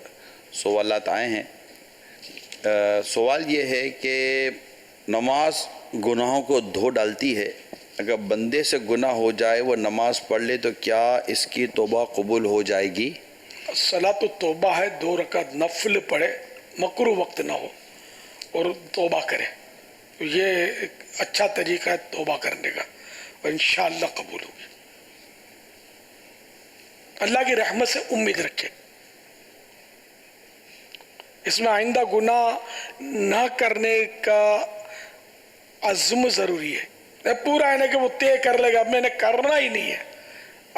سوالات آئے ہیں. سوال یہ ہے کہ نماز گناہوں کو دھو ڈالتی ہے، اگر بندے سے گناہ ہو جائے وہ نماز پڑھ لے تو کیا اس کی توبہ قبول ہو جائے گی؟ صلاۃ التوبہ ہے، 2 رکعت نفل پڑھے، مکروہ وقت نہ ہو اور توبہ کرے. یہ ایک اچھا طریقہ ہے توبہ کرنے کا اور انشاءاللہ قبول ہوگی. اللہ کی رحمت سے امید رکھے. اس میں آئندہ گناہ نہ کرنے کا عزم ضروری ہے. پورا ہے نا کہ وہ طے کر لے گا اب میں نے کرنا ہی نہیں ہے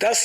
10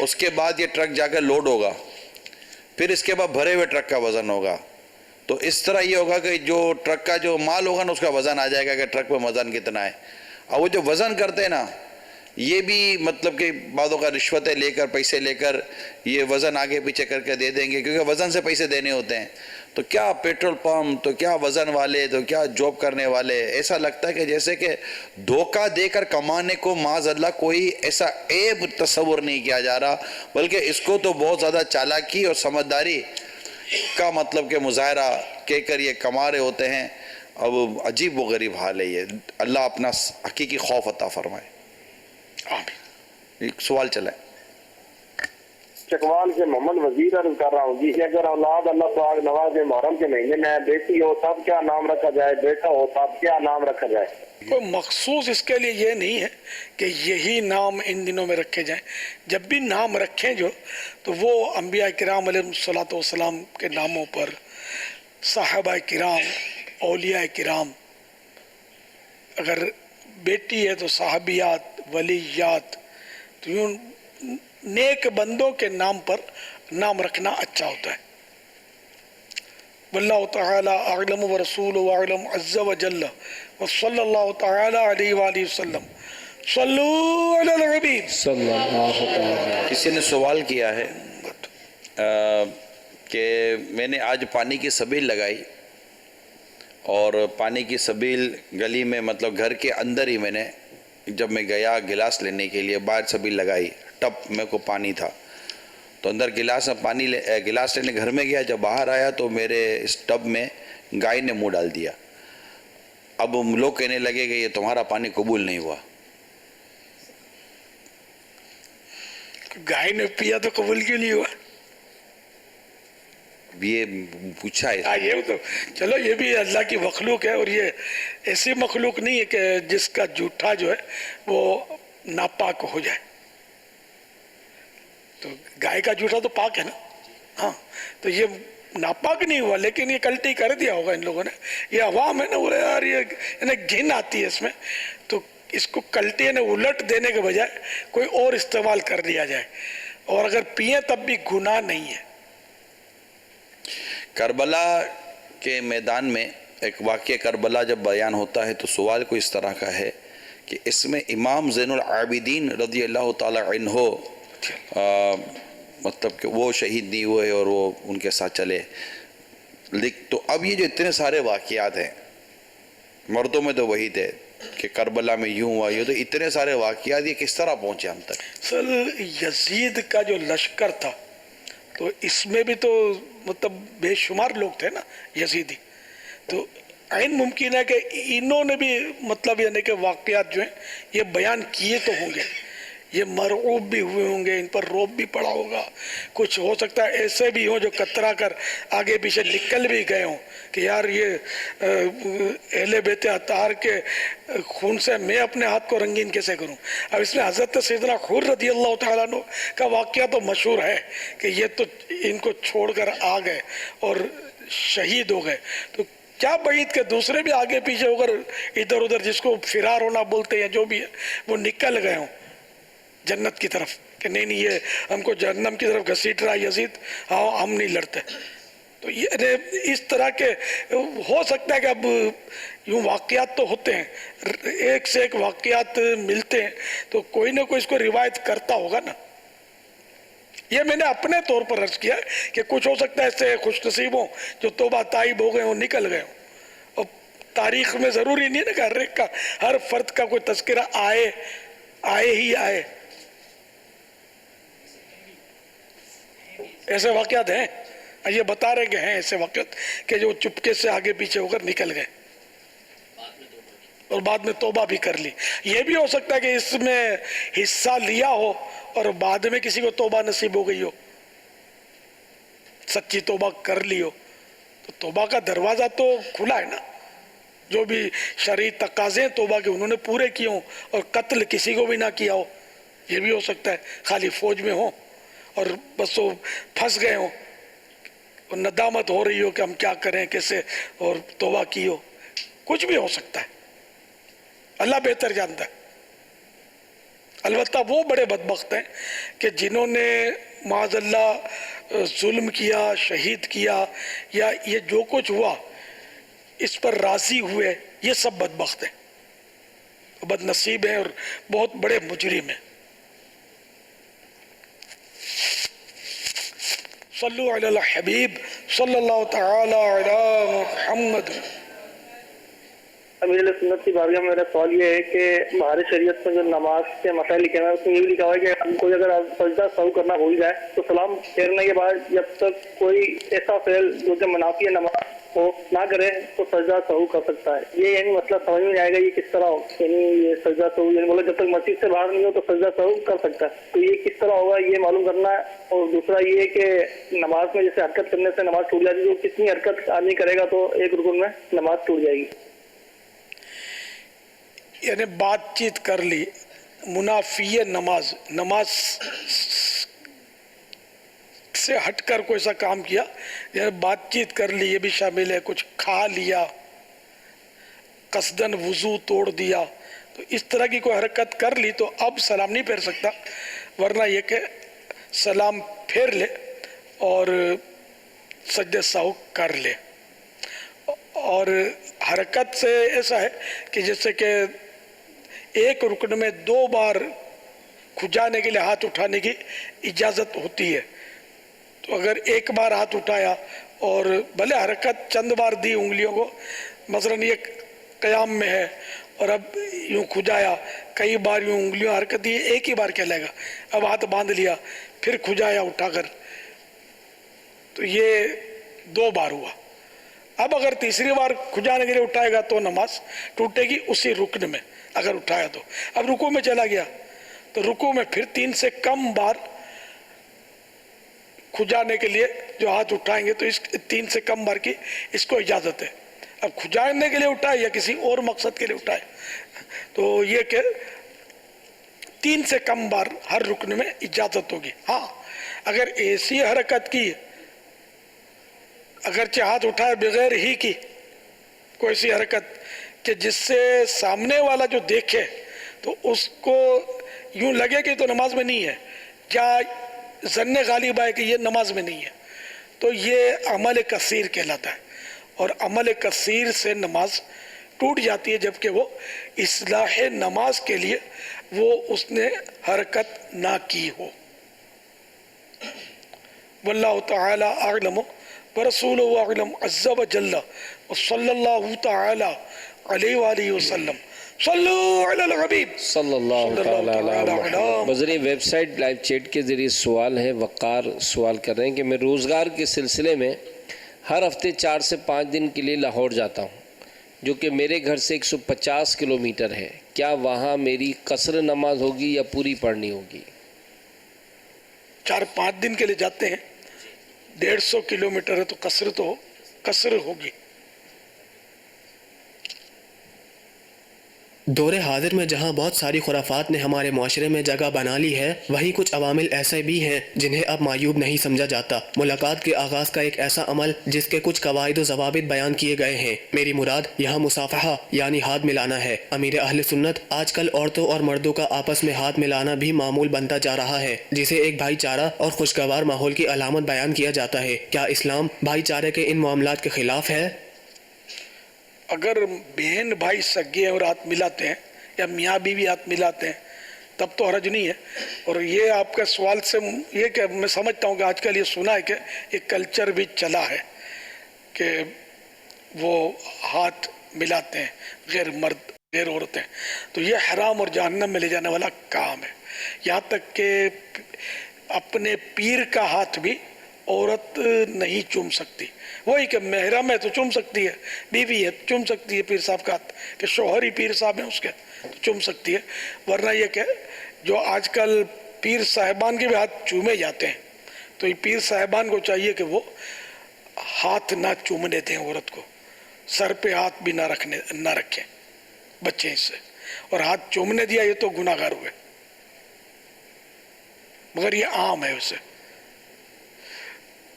اس کے بعد یہ ٹرک جا کر لوڈ ہوگا، پھر اس کے بعد بھرے ہوئے ٹرک کا وزن ہوگا. تو اس طرح یہ ہوگا کہ جو ٹرک کا جو مال ہوگا نا اس کا وزن آ جائے گا کہ ٹرک پہ وزن کتنا ہے. اور وہ جو وزن کرتے ہیں نا یہ بھی مطلب کہ بعضوں کا رشوتیں لے کر پیسے لے کر یہ وزن آگے پیچھے کر کے دے دیں گے کیونکہ وزن سے پیسے دینے ہوتے ہیں. تو کیا پیٹرول پمپ، تو کیا وزن والے، تو کیا جاب کرنے والے، ایسا لگتا ہے کہ جیسے کہ دھوکہ دے کر کمانے کو معاذ اللہ کوئی ایسا عیب تصور نہیں کیا جا رہا، بلکہ اس کو تو بہت زیادہ چالاکی اور سمجھداری کا مطلب کہ مظاہرہ کہہ کر یہ کما رہے ہوتے ہیں. اب عجیب و غریب حال ہے یہ. اللہ اپنا حقیقی خوف عطا فرمائے. ایک سوال چلائیں. چکوال سے محمد وزیر عرض کر رہا ہوں جی کہ اگر اولاد اللہ پاک نواز محرم کے مہینے میں بیٹی ہو تب کیا نام رکھا جائے، بیٹا ہو تب کیا نام رکھا جائے؟ کوئی مخصوص اس کے لیے یہ نہیں ہے کہ یہی نام ان دنوں میں رکھے جائیں. جب بھی نام رکھیں جو تو وہ انبیاء کرام علیہ الصلوۃ والسلام کے ناموں پر، صحابہ کرام، اولیاء کرام، اگر بیٹی ہے تو صحابیات، ولیات، تو یوں نیک بندوں کے نام پر نام رکھنا اچھا ہوتا ہے. واللہ تعالی اعلم ورسولہ اعلم عز وجل وصلی اللہ تعالی علیہ وآلہ وسلم. صلو علی الحبیب صلی اللہ علیہ. کسی نے سوال کیا ہے کہ میں نے آج پانی کی سبیل لگائی اور پانی کی سبیل گلی میں مطلب گھر کے اندر ہی میں نے جب میں گیا گلاس لینے کے لیے باہر سبیل لگائی، ٹب میں کو پانی تھا تو اندر گلاس لینے گھر میں گیا. جب باہر آیا تو میرے اس ٹب میں گائے نے منہ ڈال دیا. اب لوگ کہنے لگے کہ یہ تمہارا پانی قبول نہیں ہوا. گائے نے پیا تو قبول کیوں نہیں ہوا؟ یہ پوچھا ہے. یہ تو چلو یہ بھی اللہ کی مخلوق ہے، اور یہ ایسی مخلوق نہیں ہے کہ جس کا جھوٹا جو ہے وہ ناپاک ہو جائے. تو گائے کا جھوٹا تو پاک ہے نا. ہاں تو یہ ناپاک نہیں ہوا، لیکن یہ کلٹی کر دیا ہوگا ان لوگوں نے. یہ عوام ہے نا، بولے یار یہ انہیں گھن آتی ہے اس میں، تو اس کو کلٹی نے الٹ دینے کے بجائے کوئی اور استعمال کر دیا جائے. اور اگر پئیں تب بھی گناہ نہیں ہے. کربلا کے میدان میں ایک واقعہ کربلا جب بیان ہوتا ہے تو سوال کو اس طرح کا ہے کہ اس میں امام زین العابدین رضی اللہ تعالی عنہ مطلب کہ وہ شہید نہیں ہوئے اور وہ ان کے ساتھ چلے. تو اب یہ جو اتنے سارے واقعات ہیں، مردوں میں تو وہی تھے کہ کربلا میں یوں ہوا، یہ تو اتنے سارے واقعات یہ کس طرح پہنچے ہم تک؟ سر یزید کا جو لشکر تھا تو اس میں بھی تو مطلب بے شمار لوگ تھے نا یزیدی. تو عین ممکن ہے کہ انہوں نے بھی مطلب یعنی کہ واقعات جو ہیں یہ بیان کیے تو ہوں گے، یہ مرعوب بھی ہوئے ہوں گے، ان پر روب بھی پڑا ہوگا. کچھ ہو سکتا ہے ایسے بھی ہوں جو کترا کر آگے پیچھے نکل بھی گئے ہوں کہ یار یہ اہل بیت اطہار کے خون سے میں اپنے ہاتھ کو رنگین کیسے کروں. اب اس میں حضرت سیدنا خور رضی اللہ تعالیٰ عنہ کا واقعہ تو مشہور ہے کہ یہ تو ان کو چھوڑ کر آ گئے اور شہید ہو گئے. تو کیا بعید کہ دوسرے بھی آگے پیچھے ہو کر ادھر ادھر جس کو فرار ہونا بولتے ہیں جو بھی ہے وہ نکل گئے ہوں جنت کی طرف کہ نہیں یہ ہم کو جہنم کی طرف گھسیٹ رہا یزید، ہاں ہم نہیں لڑتے. تو یہ اس طرح کے ہو سکتا ہے کہ اب یوں واقعات تو ہوتے ہیں، ایک سے ایک واقعات ملتے ہیں تو کوئی نہ کوئی اس کو روایت کرتا ہوگا نا. یہ میں نے اپنے طور پر عرض کیا کہ کچھ ہو سکتا ہے ایسے خوش نصیب ہوں جو توبہ تائب ہو گئے ہوں، نکل گئے ہوں. اور تاریخ میں ضروری نہیں ہے نا کہ ہر فرد کا کوئی تذکرہ آئے ہی آئے. ایسے واقعات ہیں، یہ بتا رہے کہ ہیں ایسے واقعات کہ جو چپکے سے آگے پیچھے ہو کر نکل گئے اور بعد میں توبہ بھی کر لی. یہ بھی ہو سکتا ہے کہ اس میں حصہ لیا ہو اور بعد میں کسی کو توبہ نصیب ہو گئی ہو، سچی توبہ کر لی ہو. تو توبہ کا دروازہ تو کھلا ہے نا. جو بھی شرعی تقاضے توبہ کے انہوں نے پورے کیے ہوں اور قتل کسی کو بھی نہ کیا ہو. یہ بھی ہو سکتا ہے خالی فوج میں ہو اور بس وہ پھنس گئے ہوں اور ندامت ہو رہی ہو کہ ہم کیا کریں کیسے، اور توبہ کی ہو. کچھ بھی ہو سکتا ہے، اللہ بہتر جانتا ہے. البتہ وہ بڑے بدبخت ہیں کہ جنہوں نے معاذ اللہ ظلم کیا، شہید کیا، یا یہ جو کچھ ہوا اس پر راضی ہوئے، یہ سب بدبخت ہیں، بد نصیب ہیں اور بہت بڑے مجرم ہیں۔ صلو علی الحبیب صلی اللہ تعالی علی محمد۔ امیر علیہ سنت کی بارگاہ میں میرا سوال یہ ہے کہ ہمارے شریعت میں جو نماز کے مسائل لکھے ہیں اس میں یہ بھی لکھا ہوا ہے کہ کوئی اگر سجدہ سہو کرنا بھول جائے تو سلام پھیرنے کے بعد جب تک کوئی ایسا فعل جو کہ منافی نماز کو نہ کرے تو سجدہ سہو کر سکتا ہے۔ یہ یعنی مسئلہ سمجھ میں آئے گا یہ کس طرح ہو، یعنی یہ سجدہ سہو یعنی بولے جب تک مسجد سے باہر نہیں ہو تو سجدہ سہو کر سکتا ہے، تو یہ کس طرح ہوگا یہ معلوم کرنا ہے۔ اور دوسرا یہ ہے کہ نماز میں جیسے حرکت کرنے سے نماز ٹوٹ جاتی ہے، تو کتنی حرکت آدمی کرے گا تو ایک رکن میں نماز ٹوٹ جائے گی؟ یعنی بات چیت کر لی، منافی نماز سے ہٹ کر کوئی سا کام کیا، یعنی بات چیت کر لی، یہ بھی شامل ہے، کچھ کھا لیا، قصدن وضو توڑ دیا، تو اس طرح کی کوئی حرکت کر لی تو اب سلام نہیں پھیر سکتا، ورنہ یہ کہ سلام پھیر لے اور سجدہ سہو کر لے۔ اور حرکت سے ایسا ہے کہ جیسے کہ ایک رکن میں 2 بار کھجانے کے لیے ہاتھ اٹھانے کی اجازت ہوتی ہے، تو اگر ایک بار ہاتھ اٹھایا اور بھلے حرکت چند بار دی انگلیوں کو، مثلا یہ قیام میں ہے اور اب یوں کھجایا، کئی بار یوں انگلیوں حرکت دی، ایک ہی بار کہلائے گا، اب ہاتھ باندھ لیا پھر کھجایا اٹھا کر، تو یہ 2 بار ہوا۔ اب اگر تیسری بار کھجانے کے لیے اٹھائے گا تو نماز ٹوٹے گی اسی رکن میں، اگر اٹھایا تو۔ اب رکوع میں چلا گیا تو رکوع میں پھر 3 سے کم بار کھجانے کے لیے جو ہاتھ اٹھائیں گے تو اس 3 سے کم بار کی اس کو اجازت ہے۔ اب کھجانے کے لیے اٹھائے یا کسی اور مقصد کے لیے اٹھائے تو یہ کہ 3 سے کم بار ہر رکن میں اجازت ہوگی۔ ہاں اگر ایسی حرکت کی، اگرچہ ہاتھ اٹھائے بغیر ہی کی کوئی سی حرکت کہ جس سے سامنے والا جو دیکھے تو اس کو یوں لگے کہ تو نماز میں نہیں ہے، یا ظن غالب آئے کہ یہ نماز میں نہیں ہے، تو یہ عمل کثیر کہلاتا ہے، اور عمل کثیر سے نماز ٹوٹ جاتی ہے، جبکہ وہ اصلاح نماز کے لیے وہ اس نے حرکت نہ کی ہو۔ واللہ تعالی اعلم ورسولہ اعلم عز وجل وصلی اللہ تعالی علیہ وآلہ وسلم۔ صلو علی الحبیب صلی اللہ تعالی علی محمد۔ بذریعہ ویب سائٹ لائیو چیٹ کے ذریعے سوال ہے، وقار سوال کر رہے ہیں کہ میں روزگار کے سلسلے میں ہر ہفتے 4 سے 5 دن کے لیے لاہور جاتا ہوں، جو کہ میرے گھر سے 150 کلومیٹر ہے، کیا وہاں میری قصر نماز ہوگی یا پوری پڑھنی ہوگی؟ 4-5 دن کے لیے جاتے ہیں، 150 کلومیٹر ہے تو قصر ہوگی۔ دور حاضر میں جہاں بہت ساری خرافات نے ہمارے معاشرے میں جگہ بنا لی ہے، وہیں کچھ عوامل ایسے بھی ہیں جنہیں اب معیوب نہیں سمجھا جاتا۔ ملاقات کے آغاز کا ایک ایسا عمل جس کے کچھ قواعد و ضوابط بیان کیے گئے ہیں، میری مراد یہاں مصافحہ یعنی ہاتھ ملانا ہے۔ امیر اہل سنت آج کل عورتوں اور مردوں کا آپس میں ہاتھ ملانا بھی معمول بنتا جا رہا ہے، جسے ایک بھائی چارہ اور خوشگوار ماحول کی علامت بیان کیا جاتا ہے۔ کیا اسلام بھائی چارے کے ان معاملات کے خلاف ہے؟ اگر بہن بھائی سگے اور ہاتھ ملاتے ہیں یا میاں بیوی ہاتھ ملاتے ہیں تب تو حرج نہیں ہے۔ اور یہ آپ کا سوال سے یہ کہ میں سمجھتا ہوں کہ آج کل یہ سنا ہے کہ ایک کلچر بھی چلا ہے کہ وہ ہاتھ ملاتے ہیں غیر مرد غیر عورتیں، تو یہ حرام اور جہنم میں لے جانے والا کام ہے۔ یہاں تک کہ اپنے پیر کا ہاتھ بھی عورت نہیں چوم سکتی، وہی کہ محرم ہے تو چوم سکتی ہے، بیوی ہے تو چوم سکتی ہے پیر صاحب کا ہاتھ، کہ شوہر ہی پیر صاحب ہیں اس کے تو چوم سکتی ہے، ورنہ یہ کہ جو آج کل پیر صاحبان کے بھی ہاتھ چومے جاتے ہیں، تو یہ پیر صاحبان کو چاہیے کہ وہ ہاتھ نہ چومنے دیں عورت کو، سر پہ ہاتھ بھی نہ رکھیں، بچیں اس سے، اور ہاتھ چومنے دیا یہ تو گناہ گار ہوئے، مگر یہ عام ہے اسے،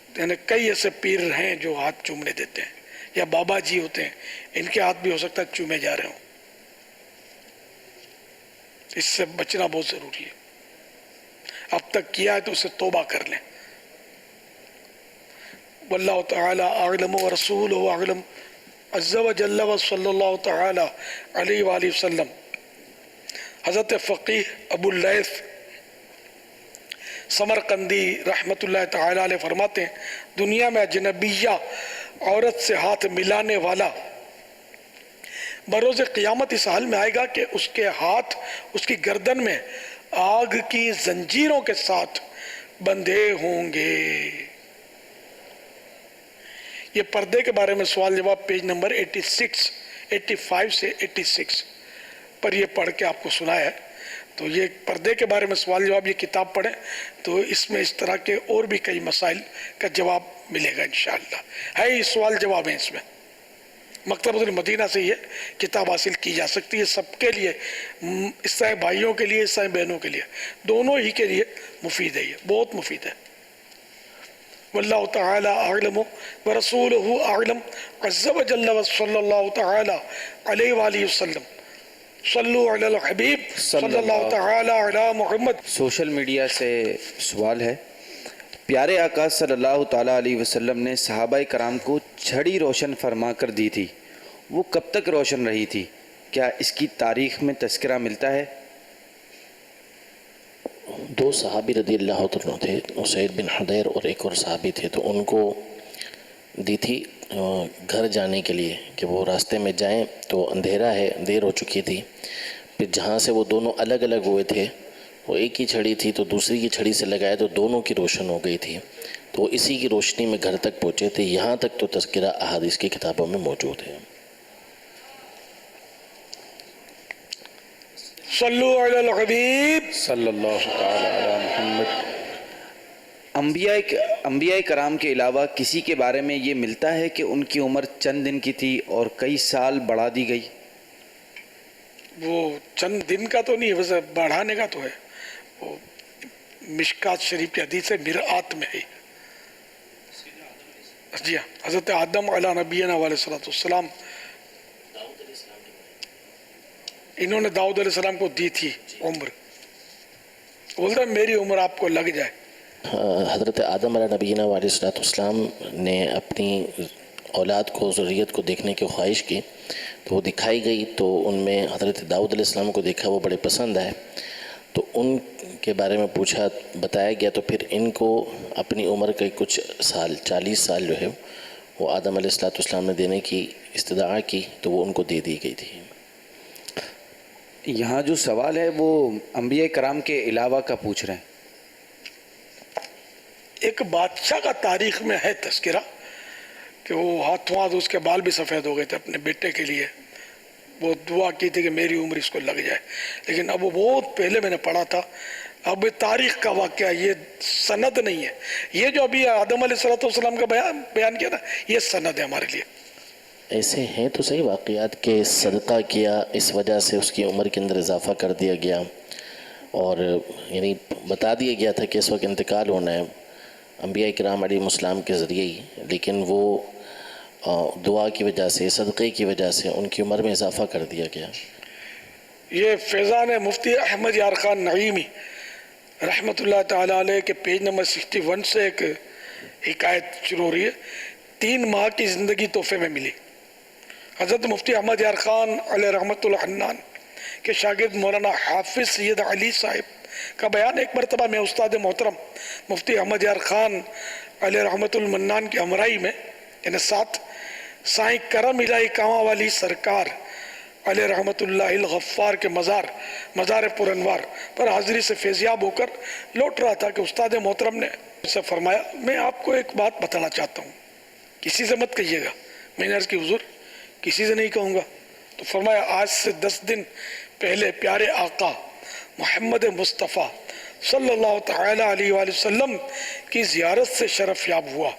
یعنی کئی ایسے پیر ہیں جو ہاتھ چومنے دیتے ہیں، یا بابا جی ہوتے ہیں ان کے ہاتھ بھی ہو سکتا ہے چومے جا رہے ہوں، اس سے بچنا بہت ضروری ہے. اب تک کیا ہے تو اسے توبہ کر لیں. واللہ تعالی اعلم ورسولہ اعلم عز و جل و صلی اللہ تعالی علیہ وآلہ وسلم. حضرت فقیہ ابو اللیث سمرقندی رحمت اللہ تعالی علیہ فرماتے ہیں دنیا میں اجنبیہ عورت سے ہاتھ ملانے والا بروز قیامت اس حال میں آئے گا کہ اس کے ہاتھ اس کی گردن میں آگ کی زنجیروں کے ساتھ بندھے ہوں گے. یہ پردے کے بارے میں سوال جواب پیج نمبر 85 سے 86 پر یہ پڑھ کے آپ کو سنایا ہے. تو یہ پردے کے بارے میں سوال جواب یہ کتاب پڑھیں تو اس میں اس طرح کے اور بھی کئی مسائل کا جواب ملے گا انشاءاللہ. ہے یہ سوال جواب ہیں اس میں. مکتبۃ المدینہ سے یہ کتاب حاصل کی جا سکتی ہے سب کے لیے, عیسائی بھائیوں کے لیے عیسائی بہنوں کے لیے, دونوں ہی کے لیے مفید ہے. یہ بہت مفید ہے. واللہ تعالی اعلم ورسولہ اعلم عز و جل و صلی اللہ تعالی علیہ وآلہ وسلم. صلو علی الحبیب صلی اللہ تعالی علی محمد. سوشل میڈیا سے سوال ہے, پیارے آقا صلی اللہ تعالیٰ علیہ وسلم نے صحابہ کرام کو چھڑی روشن فرما کر دی تھی, وہ کب تک روشن رہی تھی؟ کیا اس کی تاریخ میں تذکرہ ملتا ہے؟ 2 صحابی رضی اللہ عنہ تھے, اسید بن حضیر اور ایک اور صحابی تھے, تو ان کو دی تھی گھر جانے کے لیے کہ وہ راستے میں جائیں تو اندھیرا ہے, دیر ہو چکی تھی. پھر جہاں سے وہ دونوں الگ الگ ہوئے تھے وہ ایک ہی چھڑی تھی تو دوسری کی چھڑی سے لگائے تو دونوں کی روشن ہو گئی تھی, تو وہ اسی کی روشنی میں گھر تک پہنچے تھے. یہاں تک تو تذکرہ احادیث کی کتابوں میں موجود ہے. صلو علی الحبیب صلی اللہ تعالی علی محمد. انبیاء کرام کے علاوہ کسی کے بارے میں یہ ملتا ہے کہ ان کی عمر چند دن کی تھی اور کئی سال بڑھا دی گئی؟ وہ چند دن کا تو نہیں ہے, ویسے بڑھانے کا تو ہے. وہ مشکات شریف کی حدیث ہے, مرآت میں ہے. جی ہاں, حضرت آدم علیہ نبینا علیہ الصلوۃ والسلام انہوں نے داؤد علیہ السلام کو دی تھی عمر, بولتا ہے میری عمر آپ کو لگ جائے. حضرت آدم علیہ نبینا علیہ السلام نے اپنی اولاد کو ذریت کو دیکھنے کی خواہش کی تو وہ دکھائی گئی, تو ان میں حضرت داؤد علیہ السلام کو دیکھا, وہ بڑے پسند آئے تو ان کے بارے میں پوچھا, بتایا گیا, تو پھر ان کو اپنی عمر کے کچھ سال 40 سال جو ہے وہ آدم علیہ السلام نے دینے کی استدعا کی تو وہ ان کو دے دی گئی تھی. یہاں جو سوال ہے وہ انبیاء کرام کے علاوہ کا پوچھ رہے ہیں. ایک بادشاہ کا تاریخ میں ہے تذکرہ کہ وہ ہاتھوں ہاتھ اس کے بال بھی سفید ہو گئے تھے اپنے بیٹے کے لیے, وہ دعا کی تھی کہ میری عمر اس کو لگ جائے. لیکن اب وہ بہت پہلے میں نے پڑھا تھا, اب تاریخ کا واقعہ, یہ سند نہیں ہے. یہ جو ابھی آدم علیہ السلام کا بیان کیا نا, یہ سند ہے ہمارے لیے. ایسے ہیں تو صحیح واقعات کہ صدقہ کیا, اس وجہ سے اس کی عمر کے اندر اضافہ کر دیا گیا اور یعنی بتا دیا گیا تھا کہ اس وقت انتقال ہونا ہے انبیاء کرام علیہ السلام کے ذریعے ہی, لیکن وہ دعا کی وجہ سے, صدقے کی وجہ سے ان کی عمر میں اضافہ کر دیا گیا. یہ فیضان مفتی احمد یار خان نعیمی رحمت اللہ تعالی علیہ کے پیج نمبر 61 سے ایک حکایت شروع ہو رہی ہے. 3 ماہ کی زندگی تحفے میں ملی. حضرت مفتی احمد یار خان علیہ رحمت الحنان کے شاگرد مولانا حافظ سید علی صاحب کا بیان. ایک مرتبہ میں استاد محترم مفتی احمد یار خان علیہ رحمت المنان کی ہمراہی میں یعنی ساتھ سائیں کرم الہی کاواں والی سرکار علیہ رحمت اللہ الغفار کے مزار پرانوار پر حاضری سے فیضیاب ہو کر لوٹ رہا تھا کہ استاد محترم نے سے فرمایا, میں آپ کو ایک بات بتانا چاہتا ہوں, کسی سے مت کہیے گا. میں نے عرض کی حضور کسی سے نہیں کہوں گا. تو فرمایا آج سے 10 دن پہلے پیارے آقا محمد مصطفیٰ صلی اللہ تعالی علیہ وآلہ وسلم کی زیارت سے شرف یاب ہوا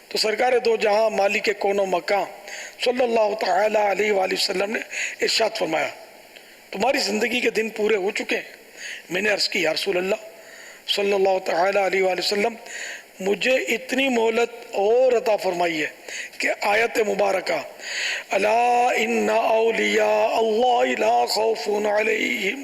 تو سرکار دو جہاں مالک کون و مکان صلی اللہ تعالی علیہ وآلہ وسلم نے ارشاد فرمایا, تمہاری زندگی کے دن پورے ہو چکے ہیں. میں نے عرض کی یا رسول اللہ صلی اللہ تعالی علیہ وآلہ وسلم, مجھے اتنی مہلت اور عطا فرمائی ہے کہ آیت مبارکہ الا ان اولیاء اللہ لا خوف علیہم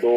2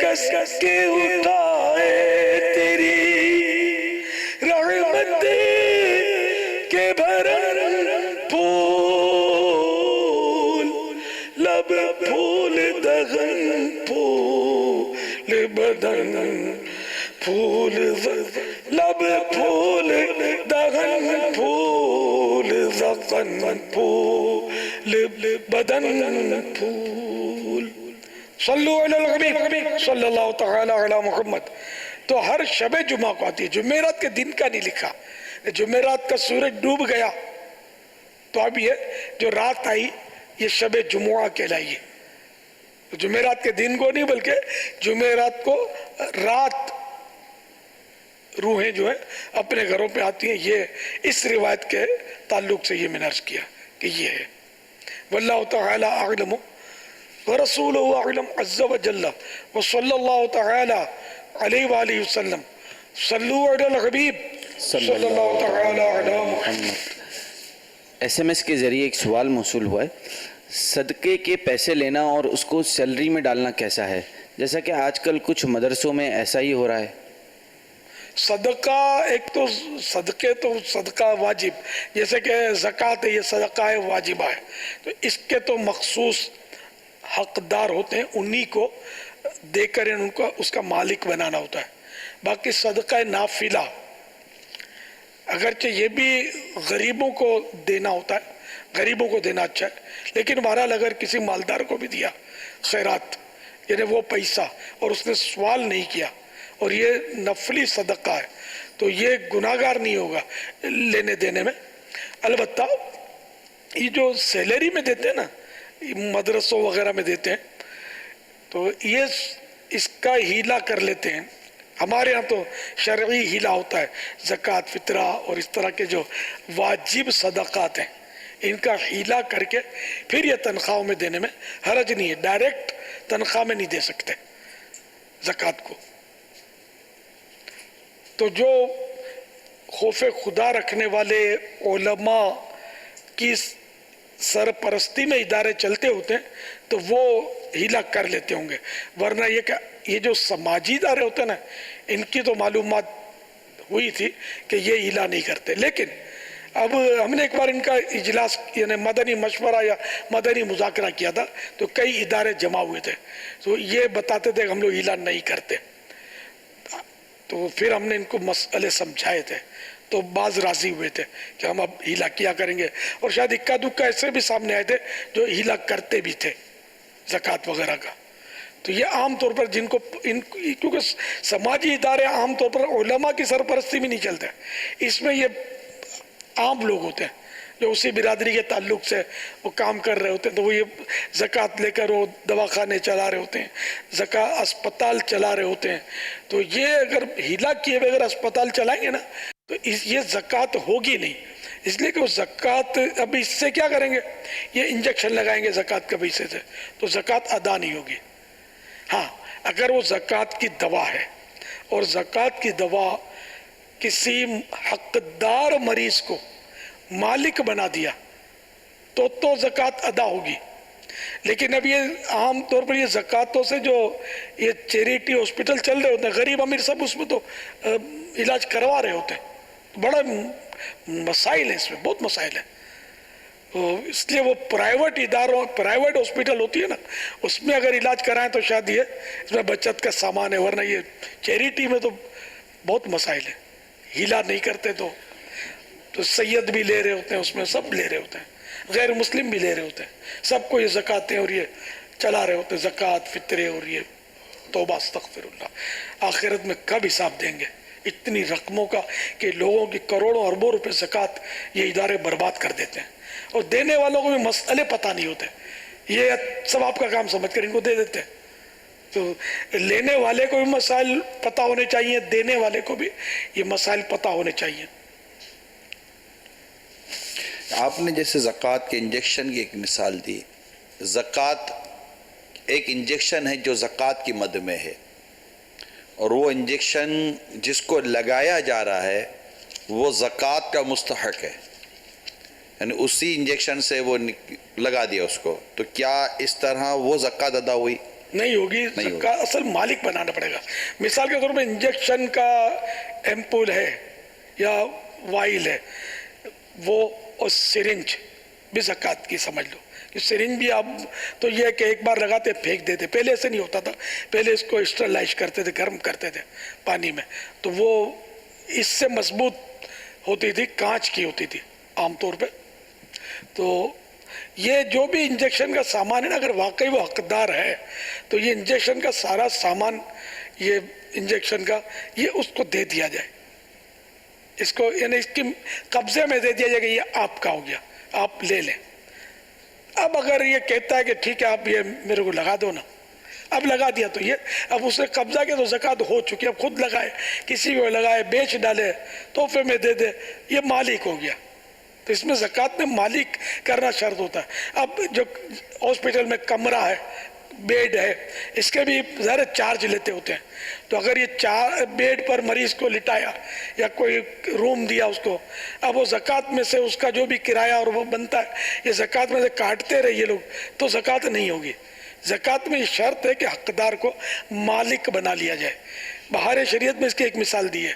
کس کے اٹھائے تیری رحمت کے بھرن پھول لب پھول دغن پھول بدن پھول لب پھول دغن پھول زغن پھول بدن پھول صلو علی الحبیب صلی اللہ تعالی علی محمد. تو ہر شب جمعہ کو آتی ہے. جمعرات کے دن کا نہیں لکھا. جمعرات کا سورج ڈوب گیا تو اب یہ جو رات آئی یہ شب جمعہ کہلائیے. جمعرات کے دن کو نہیں بلکہ جمعرات کو رات روحیں جو ہیں اپنے گھروں پہ آتی ہیں. یہ اس روایت کے تعلق سے یہ میں نے عرض کیا کہ یہ ہے. واللہ تعالی اعلم ورسولہ اعلم عز وجل وصلی اللہ تعالی علیہ وآلہ وسلم. صلو علی الحبیب صلی اللہ تعالی علی محمد. SMS کے ذریعے ایک سوال موصول ہوا ہے. صدقے کے پیسے لینا اور اس کو سیلری میں ڈالنا کیسا ہے؟ جیسا کہ آج کل کچھ مدرسوں میں ایسا ہی ہو رہا ہے. صدقہ ایک تو صدقے تو صدقہ واجب جیسے کہ زکوٰۃ ہے یہ صدقہ واجبہ ہے تو اس کے تو مخصوص حقدار ہوتے ہیں انہی کو دے کر ان کو اس کا مالک بنانا ہوتا ہے. باقی صدقہ نافلہ اگرچہ یہ بھی غریبوں کو دینا ہوتا ہے غریبوں کو دینا اچھا ہے لیکن بہرحال اگر کسی مالدار کو بھی دیا خیرات یعنی وہ پیسہ اور اس نے سوال نہیں کیا اور یہ نفلی صدقہ ہے تو یہ گناہگار نہیں ہوگا لینے دینے میں. البتہ یہ جو سیلری میں دیتے ہیں نا مدرسوں وغیرہ میں دیتے ہیں تو یہ اس کا ہیلا کر لیتے ہیں. ہمارے ہاں تو شرعی ہیلا ہوتا ہے. زکوٰۃ فطرہ اور اس طرح کے جو واجب صدقات ہیں ان کا ہیلا کر کے پھر یہ تنخواہوں میں دینے میں حرج نہیں ہے. ڈائریکٹ تنخواہ میں نہیں دے سکتے زکوٰۃ کو. تو جو خوف خدا رکھنے والے علماء کی سرپرستی میں ادارے چلتے ہوتے ہیں تو وہ ہیلا کر لیتے ہوں گے ورنہ یہ جو سماجی ادارے ہوتے ہیں نا ان کی تو معلومات ہوئی تھی کہ یہ ہیلا نہیں کرتے. لیکن اب ہم نے ایک بار ان کا اجلاس یعنی مدنی مشورہ یا مدنی مذاکرہ کیا تھا تو کئی ادارے جمع ہوئے تھے تو یہ بتاتے تھے کہ ہم لوگ ہیلا نہیں کرتے تو پھر ہم نے ان کو مسئلے سمجھائے تھے تو بعض راضی ہوئے تھے کہ ہم اب ہیلا کیا کریں گے اور شاید اکا دکا ایسے بھی سامنے آئے تھے جو ہیلا کرتے بھی تھے زکوٰۃ وغیرہ کا. تو یہ عام طور پر جن کو کیونکہ سماجی ادارے عام طور پر علماء کی سرپرستی میں نہیں چلتے اس میں یہ عام لوگ ہوتے ہیں جو اسی برادری کے تعلق سے وہ کام کر رہے ہوتے ہیں تو وہ یہ زکوٰۃ لے کر وہ دواخانے چلا رہے ہوتے ہیں زکوٰۃ اسپتال چلا رہے ہوتے ہیں تو یہ اگر ہیلا کیے بغیر اسپتال چلائیں گے نا تو یہ زکوٰۃ ہوگی نہیں. اس لیے کہ وہ زکوٰۃ اب اس سے کیا کریں گے یہ انجیکشن لگائیں گے زکوٰۃ کے پیسے سے تو زکوٰۃ ادا نہیں ہوگی. ہاں اگر وہ زکوٰۃ کی دوا ہے اور زکوٰۃ کی دوا کسی حقدار مریض کو مالک بنا دیا تو زکوٰۃ ادا ہوگی. لیکن اب یہ عام طور پر یہ زکوٰۃوں سے جو یہ چیریٹی ہاسپٹل چل رہے ہوتے ہیں غریب امیر سب اس میں تو علاج کروا رہے ہوتے ہیں. بڑا مسائل ہیں اس میں بہت مسائل ہیں. اس لیے وہ پرائیویٹ اداروں پرائیویٹ ہاسپٹل ہوتی ہے نا اس میں اگر علاج کرائیں تو شاید یہ اس میں بچت کا سامان ہے ورنہ یہ چیریٹی میں تو بہت مسائل ہیں. ہیلا نہیں کرتے تو سید بھی لے رہے ہوتے ہیں اس میں سب لے رہے ہوتے ہیں غیر مسلم بھی لے رہے ہوتے ہیں سب کو یہ زکوٰۃیں اور یہ چلا رہے ہوتے ہیں زکوٰۃ فطرے اور یہ توبہ استغفر اللہ. آخرت میں کب حساب دیں گے اتنی رقموں کا کہ لوگوں کی کروڑوں اربوں روپے زکوٰۃ یہ ادارے برباد کر دیتے ہیں اور دینے والوں کو بھی مسئلے پتہ نہیں ہوتے یہ سب آپ کا کام سمجھ کر ان کو دے دیتے ہیں. تو لینے والے کو بھی مسائل پتہ ہونے چاہیے دینے والے کو بھی یہ مسائل پتہ ہونے چاہیے. آپ نے جیسے زکوٰۃ کے انجیکشن کی ایک مثال دی. زکوٰۃ ایک انجیکشن ہے جو زکوٰۃ کی مد میں ہے اور وہ انجیکشن جس کو لگایا جا رہا ہے وہ زکوٰۃ کا مستحق ہے یعنی اسی انجیکشن سے وہ لگا دیا اس کو تو کیا اس طرح وہ زکوٰۃ ادا ہوئی؟ نہیں ہوگی. زکات اصل مالک بنانا پڑے گا. مثال کے طور پہ انجیکشن کا ایمپول ہے یا وائل ہے وہ، اور سرنج بھی زکات کی سمجھ لو. سرنج بھی آپ تو یہ ہے کہ ایک بار لگاتے پھینک دیتے، پہلے ایسے نہیں ہوتا تھا. پہلے اس کو اسٹرلائز کرتے تھے، گرم کرتے تھے پانی میں، تو وہ اس سے مضبوط ہوتی تھی، کانچ کی ہوتی تھی عام طور پہ. تو یہ جو بھی انجیکشن کا سامان ہے نا، اگر واقعی وہ حقدار ہے تو یہ انجیکشن کا سارا سامان، یہ انجیکشن کا، یہ اس کو دے دیا جائے. اس کو یعنی اس کی قبضے میں دے دیا جائے کہ یہ آپ کا ہو گیا، آپ لے لیں. اب اگر یہ کہتا ہے کہ ٹھیک ہے آپ یہ میرے کو لگا دو نا، اب لگا دیا تو یہ اب اس نے قبضہ کیا تو زکات ہو چکی. اب خود لگائے، کسی کو لگائے، بیچ ڈالے، تحفے میں دے دے، یہ مالک ہو گیا. تو اس میں زکات میں مالک کرنا شرط ہوتا ہے. اب جو ہاسپٹل میں کمرہ ہے، بیڈ ہے، اس کے بھی ظاہر چارج لیتے ہوتے ہیں. تو اگر یہ بیڈ پر مریض کو لٹایا یا کوئی روم دیا اس کو، اب وہ زکات میں سے اس کا جو بھی کرایہ اور وہ بنتا ہے یہ زکات میں سے کاٹتے رہے یہ لوگ، تو زکات نہیں ہوگی. زکات میں یہ شرط ہے کہ حقدار کو مالک بنا لیا جائے. بہار شریعت میں اس کی ایک مثال دی ہے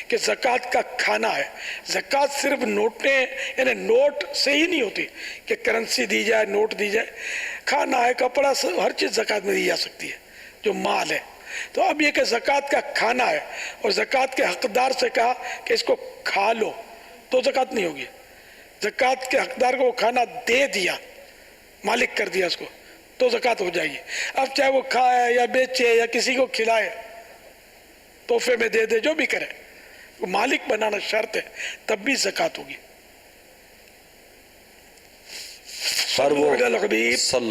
کہ زکات کا کھانا ہے. زکات صرف نوٹیں یعنی نوٹ سے ہی نہیں ہوتی کہ کرنسی دی جائے، نوٹ دی جائے. کھانا ہے، کپڑا، ہر چیز زکات میں دی جا سکتی ہے جو مال ہے. تو اب یہ کہ زکات کا کھانا ہے اور زکات کے حقدار سے کہا کہ اس کو کھا لو، تو زکات نہیں ہوگی. زکات کے حقدار کو وہ کھانا دے دیا، مالک کر دیا اس کو، تو زکات ہو جائے گی. اب چاہے وہ کھائے یا بیچے یا کسی کو کھلائے، تحفے میں دے دے، جو بھی کرے، وہ مالک بنانا شرط ہے، تب بھی زکات ہوگی. صلی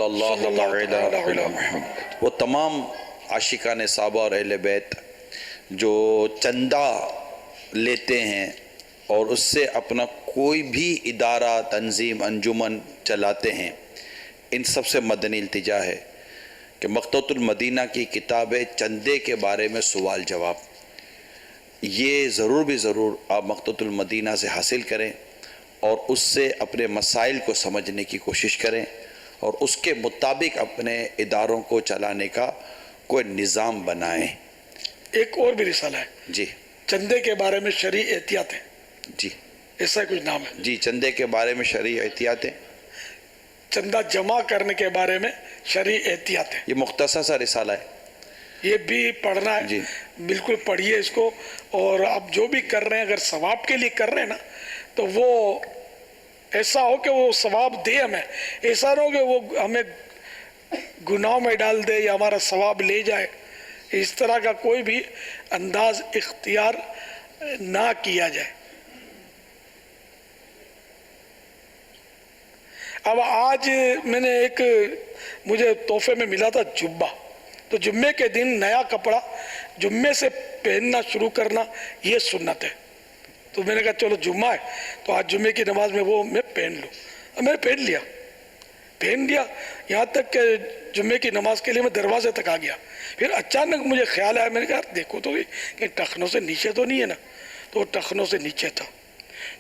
اللہ علیہ وسلم. وہ تمام عاشقان صحابہ اور اہل بیت جو چندہ لیتے ہیں اور اس سے اپنا کوئی بھی ادارہ، تنظیم، انجمن چلاتے ہیں، ان سب سے مدنی التجا ہے کہ مقطوعۃ المدینہ کی کتاب چندے کے بارے میں سوال جواب، یہ ضرور بھی ضرور آپ مقطوعۃ المدینہ سے حاصل کریں اور اس سے اپنے مسائل کو سمجھنے کی کوشش کریں اور اس کے مطابق اپنے اداروں کو چلانے کا کوئی نظام بنائیں. ایک اور بھی رسالہ ہے جی، چندے کے بارے میں شرعی احتیاطیں. جی، ایسا کچھ نام ہے. جی، چندے کے بارے میں شرعی احتیاطیں، چندہ جمع کرنے کے بارے میں شرعی احتیاطیں. یہ مختصر سا رسالہ ہے، یہ بھی پڑھنا ہے. جی بالکل پڑھیے اس کو. اور آپ جو بھی کر رہے ہیں اگر ثواب کے لیے کر رہے ہیں نا تو وہ ایسا ہو کہ وہ ثواب دے ہمیں، ایسا نہ ہو کہ وہ ہمیں گناہوں میں ڈال دے یا ہمارا ثواب لے جائے. اس طرح کا کوئی بھی انداز اختیار نہ کیا جائے. اب آج میں نے ایک مجھے تحفے میں ملا تھا جبہ، تو جمعے کے دن نیا کپڑا جمعے سے پہننا شروع کرنا یہ سنت ہے. تو میں نے کہا چلو جمعہ ہے تو آج جمعے کی نماز میں وہ میں پہن لوں. اب میں نے پہن لیا یہاں تک کہ جمعے کی نماز کے لیے میں دروازے تک آ گیا. پھر اچانک مجھے خیال آیا، میں نے کہا دیکھو تو کہ ٹخنوں سے نیچے تو نہیں ہے نا، تو وہ ٹخنوں سے نیچے تھا.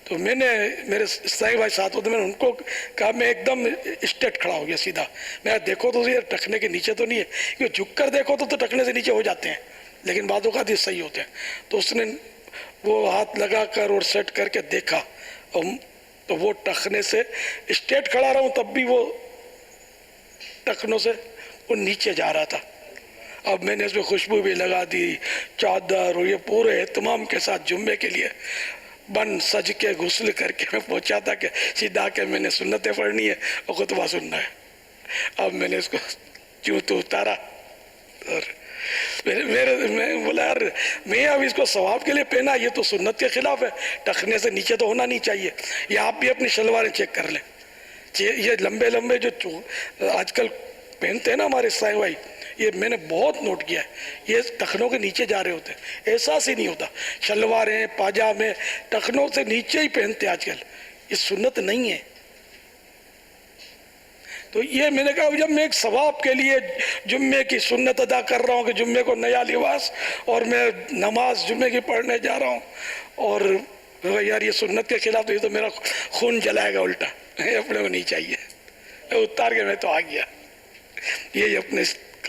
تو میں نے میرے اسلائی بھائی ساتھ ہوتے، میں نے ان کو کہا، میں ایک دم اسٹیٹ کھڑا ہو گیا سیدھا. میں دیکھو تو یہ ٹخنے کے نیچے تو نہیں ہے، کیونکہ جھک کر دیکھو تو ٹخنے سے نیچے ہو جاتے ہیں لیکن بعض اوقات یہ صحیح ہوتے ہیں. تو اس نے وہ ہاتھ لگا کر اور سیٹ کر کے دیکھا تو وہ ٹخنے سے اسٹیٹ کھڑا رہا ہوں تب بھی وہ ٹخنوں سے وہ نیچے جا رہا تھا. اب میں نے اس میں خوشبو بھی لگا دی، چادر اور یہ پورے اہتمام کے ساتھ جمعے کے لیے بن سج کے غسل کر کے میں پہنچا تھا کہ سیدھا کے میں نے سنتیں پڑھنی ہے اور خطبہ سننا ہے. اب میں نے اس کو کیوں تو اتارا اور میں بولا یار میں اب اس کو ثواب کے لیے پہنا، یہ تو سنت کے خلاف ہے، ٹخنے سے نیچے تو ہونا نہیں چاہیے. یا آپ بھی اپنی شلواریں چیک کر لیں، یہ لمبے لمبے جو آج کل پہنتے ہیں نا ہمارے سائے بھائی، یہ میں نے بہت نوٹ کیا ہے، یہ ٹخنوں کے نیچے جا رہے ہوتے ہیں، احساس ہی نہیں ہوتا. شلواریں، پاجامے ٹخنوں سے نیچے ہی پہنتے آج کل، یہ سنت نہیں ہے. تو یہ میں نے کہا جب میں ایک ثواب کے لیے جمعے کی سنت ادا کر رہا ہوں کہ جمعے کو نیا لباس اور میں نماز جمعے کی پڑھنے جا رہا ہوں اور یار یہ سنت کے خلاف، تو یہ تو میرا خون جلائے گا الٹا، اپنے کو نہیں چاہیے. اتار کے میں تو آ گیا. یہ اپنے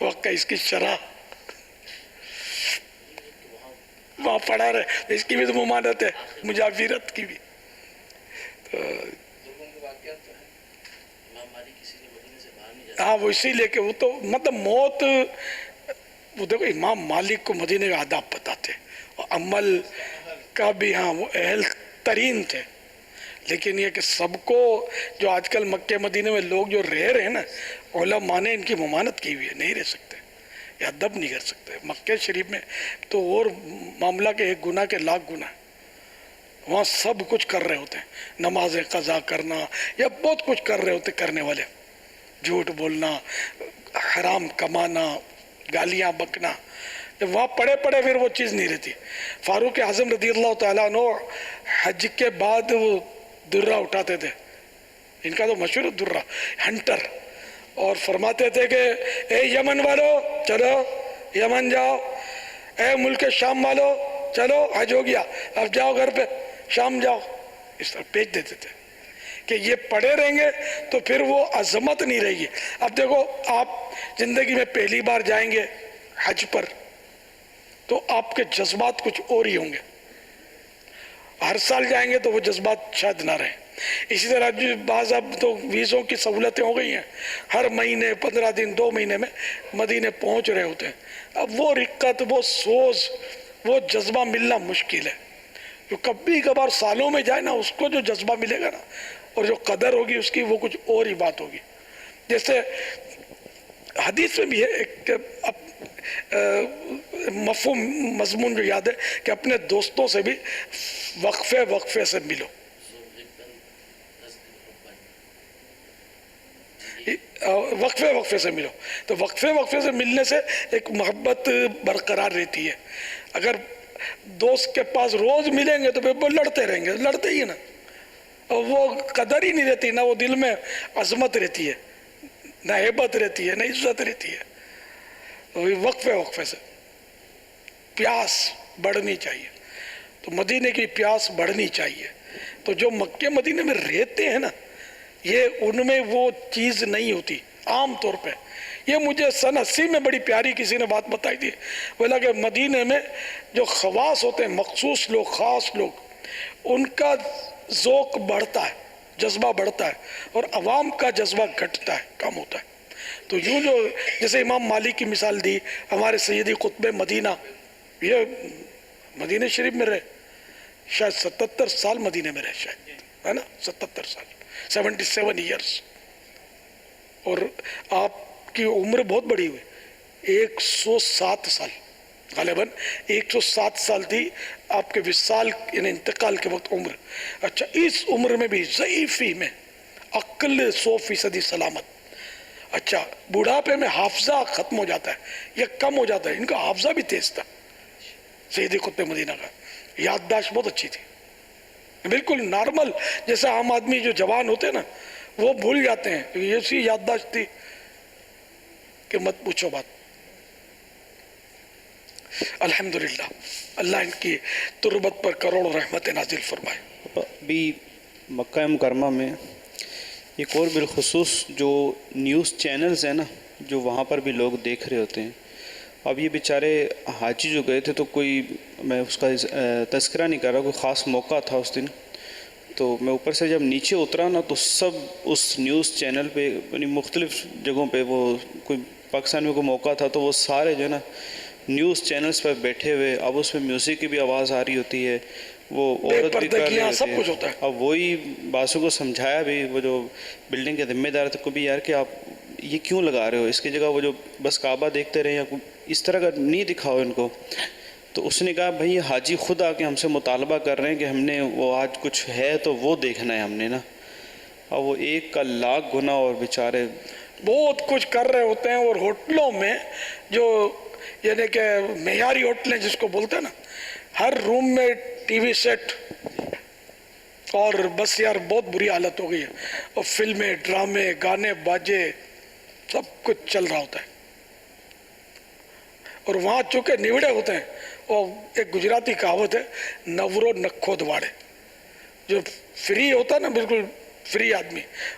وقت کا اس کی شرح وہاں پڑا رہے، اس کی بھی تو ممانت ہے، مجاورت کی بھی. ہاں وہ اسی لے کے وہ تو مطلب موت، وہ دیکھو امام مالک کو مدینے کا آداب بتاتے اور عمل کا بھی، ہاں وہ اہل ترین تھے. لیکن یہ کہ سب کو جو آج کل مکہ مدینے میں لوگ جو رہ رہے ہیں نا، علماء نے ان کی ممانت کی ہوئی ہے، نہیں رہ سکتے یا ادب نہیں کر سکتے. مکہ شریف میں تو اور معاملہ کے ایک گناہ کے لاکھ گناہ، وہاں سب کچھ کر رہے ہوتے ہیں، نمازیں قضا کرنا یا بہت کچھ کر رہے ہوتے کرنے والے، جھوٹ بولنا، حرام کمانا، گالیاں بکنا. جب وہاں پڑے پڑے پھر وہ چیز نہیں رہتی. فاروق اعظم رضی اللہ تعالیٰ عنہ حج کے بعد وہ درہ اٹھاتے تھے، ان کا تو مشہور درہ ہنٹر، اور فرماتے تھے کہ اے یمن والو چلو یمن جاؤ، اے ملک شام والو چلو حج ہو گیا اب جاؤ گھر پہ، شام جاؤ. اس طرح بھیج دیتے تھے کہ یہ پڑے رہیں گے تو پھر وہ عظمت نہیں رہے گی. اب دیکھو آپ زندگی میں پہلی بار جائیں گے حج پر تو آپ کے جذبات کچھ اور ہی ہوں گے، ہر سال جائیں گے تو وہ جذبات شاید نہ رہیں. اسی طرح بعض اب تو ویزوں کی سہولتیں ہو گئی ہیں، ہر مہینے 15 دن 2 مہینے میں مدینے پہنچ رہے ہوتے ہیں. اب وہ رقت، وہ سوز، وہ جذبہ ملنا مشکل ہے. جو کبھی کبھار سالوں میں جائے نا، اس کو جو جذبہ ملے گا نا اور جو قدر ہوگی اس کی، وہ کچھ اور ہی بات ہوگی. جیسے حدیث میں بھی ہے ایک مفہوم مضمون جو یاد ہے کہ اپنے دوستوں سے بھی وقفے سے ملو. وقفے سے ملو تو وقفے سے ملنے سے ایک محبت برقرار رہتی ہے. اگر دوست کے پاس روز ملیں گے تو پھر وہ لڑتے رہیں گے، لڑتے ہی نا، اور وہ قدر ہی نہیں رہتی، نہ وہ دل میں عظمت رہتی ہے، نہ ہیبت رہتی ہے، نہ عزت رہتی ہے. وقفے سے پیاس بڑھنی چاہیے. تو مدینے کی پیاس بڑھنی چاہیے. تو جو مکہ مدینے میں رہتے ہیں نا، یہ ان میں وہ چیز نہیں ہوتی عام طور پہ. یہ مجھے سن 80 میں بڑی پیاری کسی نے بات بتائی تھی، بولا کہ مدینے میں جو خواص ہوتے ہیں، مخصوص لوگ، خاص لوگ، ان کا ذوق بڑھتا ہے، جذبہ بڑھتا ہے، اور عوام کا جذبہ گھٹتا ہے، کم ہوتا ہے. تو یوں جو جیسے امام مالک کی مثال دی، ہمارے سیدی قطب مدینہ، یہ مدینہ شریف میں رہے، شاید 77 سال مدینہ میں رہے، شاید ہے نا، 77 سال، 77 ایئرس. اور آپ کی عمر بہت بڑی ہوئی، 107 سال، غالباً 107 سال تھی آپ کے وصال یعنی انتقال کے وقت عمر. اچھا، اس عمر میں بھی ضعیفی میں عقل 100% سلامت. اچھا، بڑھاپے میں حافظہ ختم ہو جاتا ہے یا کم ہو جاتا ہے. ان کا حافظہ بھی تیز تھا سیدی قطب مدینہ کا، یادداشت بہت اچھی تھی، بالکل نارمل جیسا عام آدمی جو جوان ہوتے ہیں نا وہ بھول جاتے ہیں. ایسی یادداشت تھی کہ مت پوچھو بات. الحمدللہ، اللہ ان کی تربت پر کروڑوں رحمت نازل فرمائے. ابھی مکہ مکرمہ میں ایک اور بالخصوص جو نیوز چینلز ہیں نا، جو وہاں پر بھی لوگ دیکھ رہے ہوتے ہیں. اب یہ بیچارے حاجی جو گئے تھے، تو کوئی، میں اس کا تذکرہ نہیں کر رہا، کوئی خاص موقع تھا اس دن، تو میں اوپر سے جب نیچے اترا نا تو سب اس نیوز چینل پہ، یعنی مختلف جگہوں پہ، وہ کوئی پاکستان میں کوئی موقع تھا تو وہ سارے جو ہے نا نیوز چینلز پر بیٹھے ہوئے. اب اس میں میوزک کی بھی آواز آ رہی ہوتی ہے، وہ عورت بھی کر رہی ہوتی ہے. اب وہی باسوں کو سمجھایا بھی، وہ جو بلڈنگ کے ذمہ دار تھے کو بھی، یار کہ آپ یہ کیوں لگا رہے ہو، اس کی جگہ وہ جو بس کعبہ دیکھتے رہے یا اس طرح کا نہیں دکھاؤ ان کو. تو اس نے کہا بھائی یہ حاجی خود آ کے ہم سے مطالبہ کر رہے ہیں کہ ہم نے وہ آج کچھ ہے تو وہ دیکھنا ہے ہم نے نا. اور وہ ایک کا لاکھ گنا، اور بیچارے بہت کچھ کر رہے ہوتے ہیں. اور ہوٹلوں میں جو یعنی کہ معیاری ہوٹلیں جس کو بولتے ہیں نا، ہر روم میں ٹی وی سیٹ، اور بس یار بہت بری حالت ہو گئی ہے. اور فلمیں، ڈرامے، گانے باجے سب کچھ چل رہا ہوتا ہے. اور وہاں چونکہ نوڑے ہوتے ہیں، اور ایک گجراتی کہاوت ہے، نورو نکھو دواڑے، جو فری ہوتا ہے نا، بالکل فری آدمی،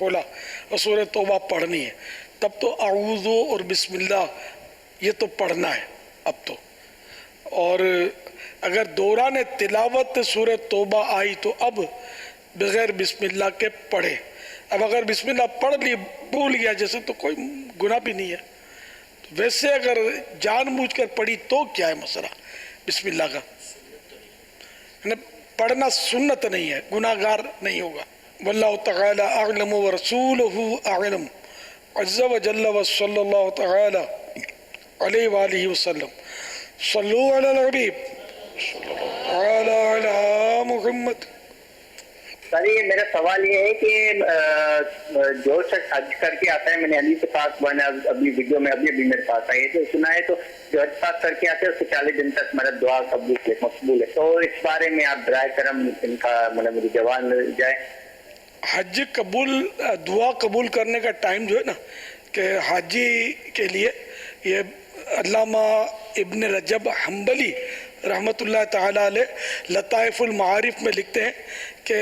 کھولا اور سورہ توبہ پڑھنی ہے، تب تو اعوذ اور بسم اللہ یہ تو پڑھنا ہے اب تو. اور اگر دوران تلاوت سورہ توبہ آئی تو اب بغیر بسم اللہ کے پڑھے. اب اگر بسم اللہ پڑھ لی بھول گیا جیسے تو کوئی گناہ بھی نہیں ہے. ویسے اگر جان بوجھ کر پڑھی تو کیا ہے مسئلہ بسم اللہ کا؟ پڑھنا سنت نہیں ہے، گناہ گار نہیں ہوگا. واللہ تعالی اعلم ورسولہ اعلم عز وجل وصلی اللہ تعالی علیہ وآلہ وسلم. صلو علی الحبیب علی محمد. سر یہ میرا سوال یہ ہے کہ جو شخص حج کر کے آتا ہے، میں نے علی کے پاس ابھی ویڈیو میں ابھی میرے پاس آئی ہے تو سنا ہے، تو جو حج پاس کر کے آتے ہیں اس کو 40 دن تک مطلب دعا مقبول ہے. تو اس بارے میں آپ برائے کرم ان کا مطلب میری جواب مل جائے. حج قبول دعا قبول کرنے کا ٹائم جو ہے نا کہ حاجی کے لیے یہ علامہ ابن رجب حنبلی رحمۃ اللہ تعالیٰ علیہ لطائف المعارف میں لکھتے ہیں کہ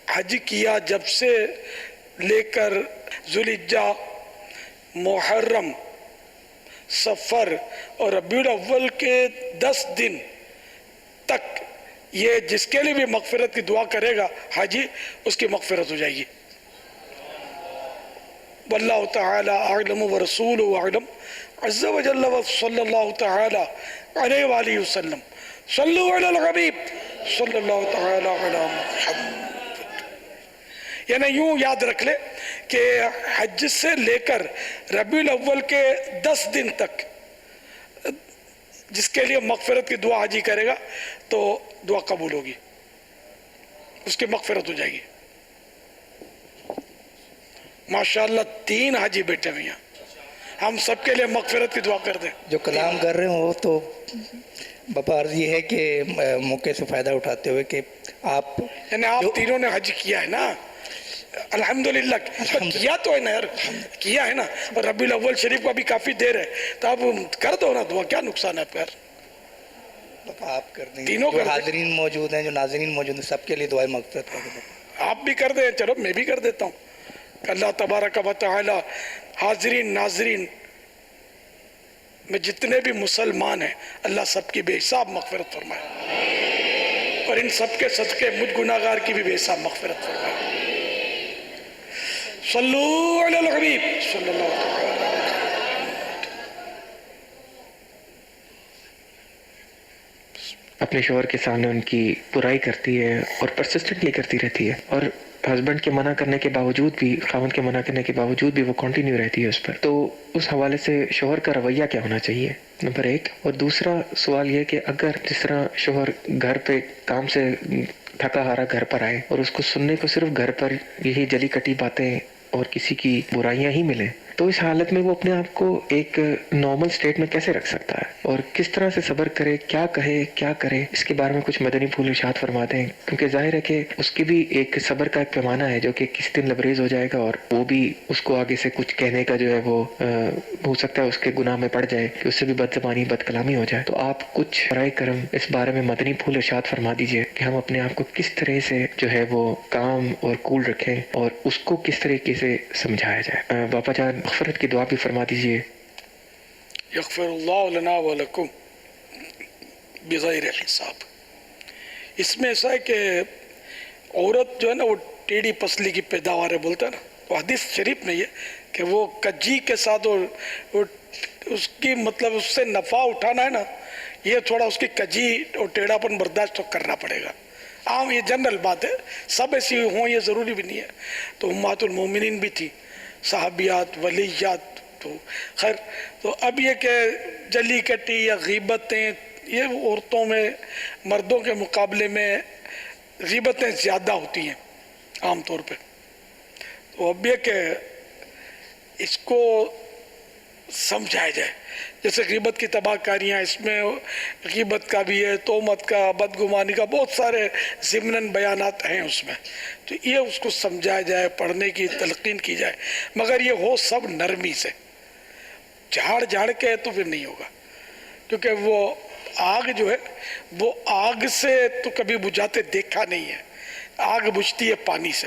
حج کیا جب سے لے کر ذوالحجہ، محرم، سفر اور ربیع الاول کے 10 دن تک یہ جس کے لیے بھی مغفرت کی دعا کرے گا حاجی، اس کی مغفرت ہو جائے گی. واللہ تعالی اعلم ورسولہ اعلم عز وجل وصلی اللہ تعالی علیہ وآلہ وسلم. صلو علی الحبیب صلی اللہ تعالی علی محمد. یعنی یوں یاد رکھ لے کہ حج سے لے کر ربیع الاول کے 10 دن تک جس کے لیے مغفرت کی دعا حاجی کرے گا تو دعا قبول ہوگی، اس کی مغفرت ہو جائے گی. ماشاءاللہ 3 حاجی بیٹھے ہوئے ہیں، ہم سب کے لیے مغفرت کی دعا کر دیں. جو کلام کر رہے ہوں تو باپا عرض یہ ہے کہ موقع سے فائدہ اٹھاتے ہوئے کہ آپ یعنی آپ تینوں نے حج کیا ہے نا، الحمدللہ کیا تو ہے نا یار، کیا ہے نا. اور ربیع الاول شریف کو ابھی کافی دیر ہے تو آپ کر دو نا دعا، کیا نقصان ہے آپ کا یار. آپ کر دیں، تینوں جو حاضرین موجود ہیں، جو ناظرین موجود ہیں، سب کے لیے دعائیں مغفرت کر دیں. آپ بھی کر دیں، چلو میں بھی کر دیتا ہوں. اللہ تبارک و تعالی حاضرین ناظرین میں جتنے بھی مسلمان ہیں اللہ سب کی بے حساب مغفرت فرمائے، اور ان سب کے صدقے مجھ گناہگار کی بھی بے حساب مغفرت فرمائے. صلو علی الحبیب صلی اللہ تعالی علیہ وسلم. اپنے شوہر کے سامنے ان کی برائی کرتی ہے اور پرسسٹنٹلی کرتی رہتی ہے، اور ہسبینڈ کے منع کرنے کے باوجود بھی، خاوند کے منع کرنے کے باوجود بھی وہ کنٹینیو رہتی ہے اس پر. تو اس حوالے سے شوہر کا رویہ کیا ہونا چاہیے، نمبر 1. اور دوسرا سوال یہ کہ اگر جس طرح شوہر گھر پہ کام سے تھکا ہارا گھر پر آئے اور اس کو سننے کو صرف گھر پر یہی جلی کٹی باتیں اور کسی کی برائیاں ہی ملیں، تو اس حالت میں وہ اپنے آپ کو ایک نارمل سٹیٹ میں کیسے رکھ سکتا ہے اور کس طرح سے صبر کرے، کیا کہے، کیا کرے؟ اس کے بارے میں کچھ مدنی پھول ارشاد فرما دیں، کیونکہ ظاہر ہے کہ اس کی بھی ایک صبر کا ایک پیمانہ ہے جو کہ کس دن لبریز ہو جائے گا اور وہ بھی اس کو آگے سے کچھ کہنے کا جو ہے وہ ہو سکتا ہے اس کے گناہ میں پڑ جائے کہ اس سے بھی بد زبانی بد کلامی ہو جائے. تو آپ کچھ برائے کرم اس بارے میں مدنی پھول ارشاد فرما دیجئے کہ ہم اپنے آپ کو کس طرح سے جو ہے وہ کام اور کول رکھیں اور اس کو کس طریقے سے سمجھایا جائے. باپا جان مغفرت کی دعا بھی فرما دیجئے. یغفر اللہ لنا ولکم بغیر حساب. اس میں ایسا ہے کہ عورت جو ہے نا وہ ٹیڑھی پسلی کی پیداوار ہے بولتا ہے نا، وہ حدیث شریف میں یہ کہ وہ کجی کے ساتھ اس کی مطلب اس سے نفع اٹھانا ہے نا، یہ تھوڑا اس کی کجی اور ٹیڑھا پن برداشت تو کرنا پڑے گا. عام یہ جنرل بات ہے، سب ایسی ہوں یہ ضروری بھی نہیں ہے. تو امہات المومنین بھی تھی، صحابیات، ولیات، تو خیر. تو اب یہ کہ جلی کٹی یا غیبتیں، یہ عورتوں میں مردوں کے مقابلے میں غیبتیں زیادہ ہوتی ہیں عام طور پہ. تو اب یہ کہ اس کو سمجھایا جائے، جیسے غیبت کی تباہ کاریاں، اس میں غیبت کا بھی ہے، تہمت کا، بدگمانی کا، بہت سارے ضمناً بیانات ہیں اس میں. تو یہ اس کو سمجھایا جائے، پڑھنے کی تلقین کی جائے، مگر یہ ہو سب نرمی سے. جھاڑ کے تو پھر نہیں ہوگا، کیونکہ وہ آگ جو ہے وہ آگ سے تو کبھی بجھاتے دیکھا نہیں ہے. آگ بجھتی ہے پانی سے.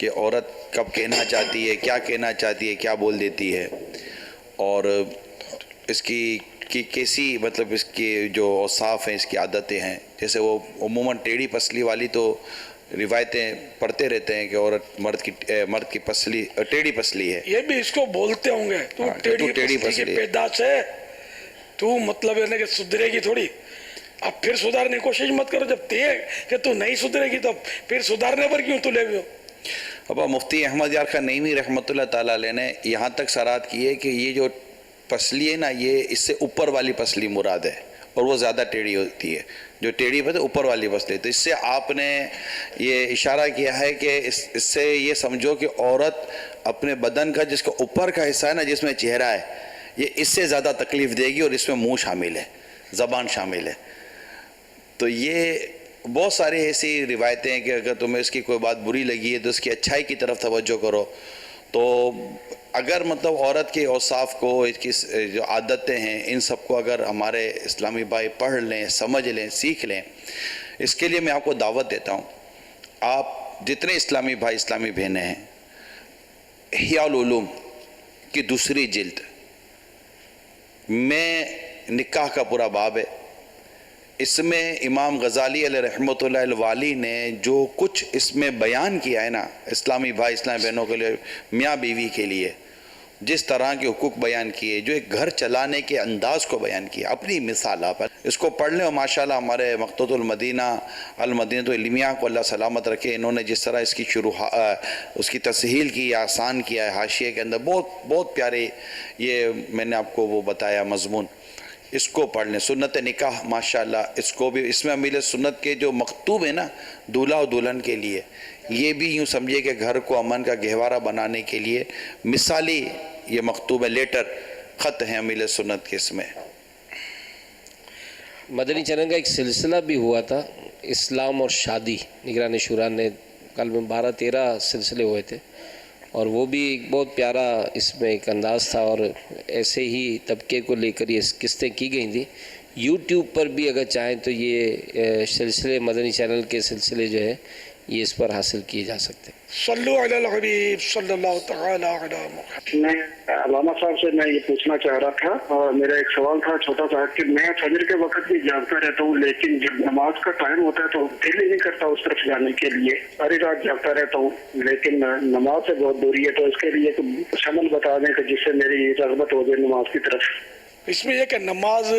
کہ عورت کب کہنا چاہتی ہے، کیا کہنا چاہتی ہے، کیا بول دیتی ہے، اور اس کی کیسی مطلب اس کے جو اوصاف ہیں، اس کی عادتیں ہیں. جیسے وہ عموماً ٹیڑھی پسلی والی تو روایتیں پڑھتے رہتے ہیں کہ عورت مرد کی پسلی ٹیڑھی پسلی ہے. یہ بھی اس کو بولتے ہوں گے تو ٹیڑھی پسلی کی پیداش ہے، تو مطلب ہے نا کہ سدھرے گی تھوڑی. اب پھر سدھارنے کی کوشش مت کرو، جب کہ تو نہیں سدھرے گی تو پھر سدھارنے پر کیوں تلے ہوئے ہو. ابا مفتی احمد یار خان نعیمی رحمۃ اللہ تعالیٰ علیہ نے یہاں تک صراحت کی ہے کہ یہ جو پسلی ہے نا، یہ اس سے اوپر والی پسلی مراد ہے، اور وہ زیادہ ٹیڑھی ہوتی ہے. جو ٹیڑھی پہ اوپر والی پسلی، تو اس سے آپ نے یہ اشارہ کیا ہے کہ اس سے یہ سمجھو کہ عورت اپنے بدن کا جس کا اوپر کا حصہ ہے نا، جس میں چہرہ ہے، یہ اس سے زیادہ تکلیف دے گی، اور اس میں منہ شامل ہے، زبان شامل ہے. تو یہ بہت ساری ایسی روایتیں ہیں کہ اگر تمہیں اس کی کوئی بات بری لگی ہے تو اس کی اچھائی کی طرف توجہ کرو. تو اگر مطلب عورت کے اوصاف کو، اس کی جو عادتیں ہیں، ان سب کو اگر ہمارے اسلامی بھائی پڑھ لیں، سمجھ لیں، سیکھ لیں، اس کے لیے میں آپ کو دعوت دیتا ہوں. آپ جتنے اسلامی بھائی اسلامی بہنیں ہیں، احیاء العلوم کی 2 جلد میں نکاح کا پورا باب ہے. اس میں امام غزالی علیہ رحمۃ اللہ الوالی نے جو کچھ اس میں بیان کیا ہے نا، اسلامی بھائی اسلامی بہنوں کے لیے، میاں بیوی کے لیے جس طرح کے حقوق بیان کیے، جو ایک گھر چلانے کے انداز کو بیان کیا، اپنی مثال آپ اس کو پڑھ لیں. اور ماشاءاللہ ہمارے مقتوط المدینہ المدینہ العلمیہ کو اللہ سلامت رکھے، انہوں نے جس طرح اس کی تسہیل کی، آسان کیا ہے، حاشیے کے اندر بہت پیارے یہ میں نے آپ کو وہ بتایا مضمون. اس کو پڑھ لیں. سنت نکاح ماشاءاللہ اس کو بھی، اس میں امیل سنت کے جو مکتوب ہے نا دولہا و دلہن کے لیے، یہ بھی یوں سمجھے کہ گھر کو امن کا گہوارہ بنانے کے لیے مثالی یہ مکتوب ہے، لیٹر خط ہیں امیل سنت کے. اس میں مدنی چینل کا ایک سلسلہ بھی ہوا تھا، اسلام اور شادی، نگران شورا نے کل میں 12-13 سلسلے ہوئے تھے، اور وہ بھی ایک بہت پیارا اس میں ایک انداز تھا، اور ایسے ہی طبقے کو لے کر یہ قسطیں کی گئی تھیں. یوٹیوب پر بھی اگر چاہیں تو یہ سلسلے مدنی چینل کے سلسلے جو ہے یہ اس پر حاصل کیے جا سکتے ہیں. صلو علی الحبیب صلی اللہ تعالی علی محمد. میں علامہ صاحب سے میں یہ پوچھنا چاہ رہا تھا، اور میرا ایک سوال تھا چھوٹا سا، کہ میں فجر کے وقت بھی جاگتا رہتا ہوں، لیکن جب نماز کا ٹائم ہوتا ہے تو دل ہی نہیں کرتا اس طرف جانے کے لیے. ساری رات جاگتا رہتا ہوں لیکن نماز سے بہت دوری ہے. تو اس کے لیے کچھ عمل بتا دیں کہ جس سے میری رغبت ہو جائے نماز کی طرف. اس میں یہ کہ نماز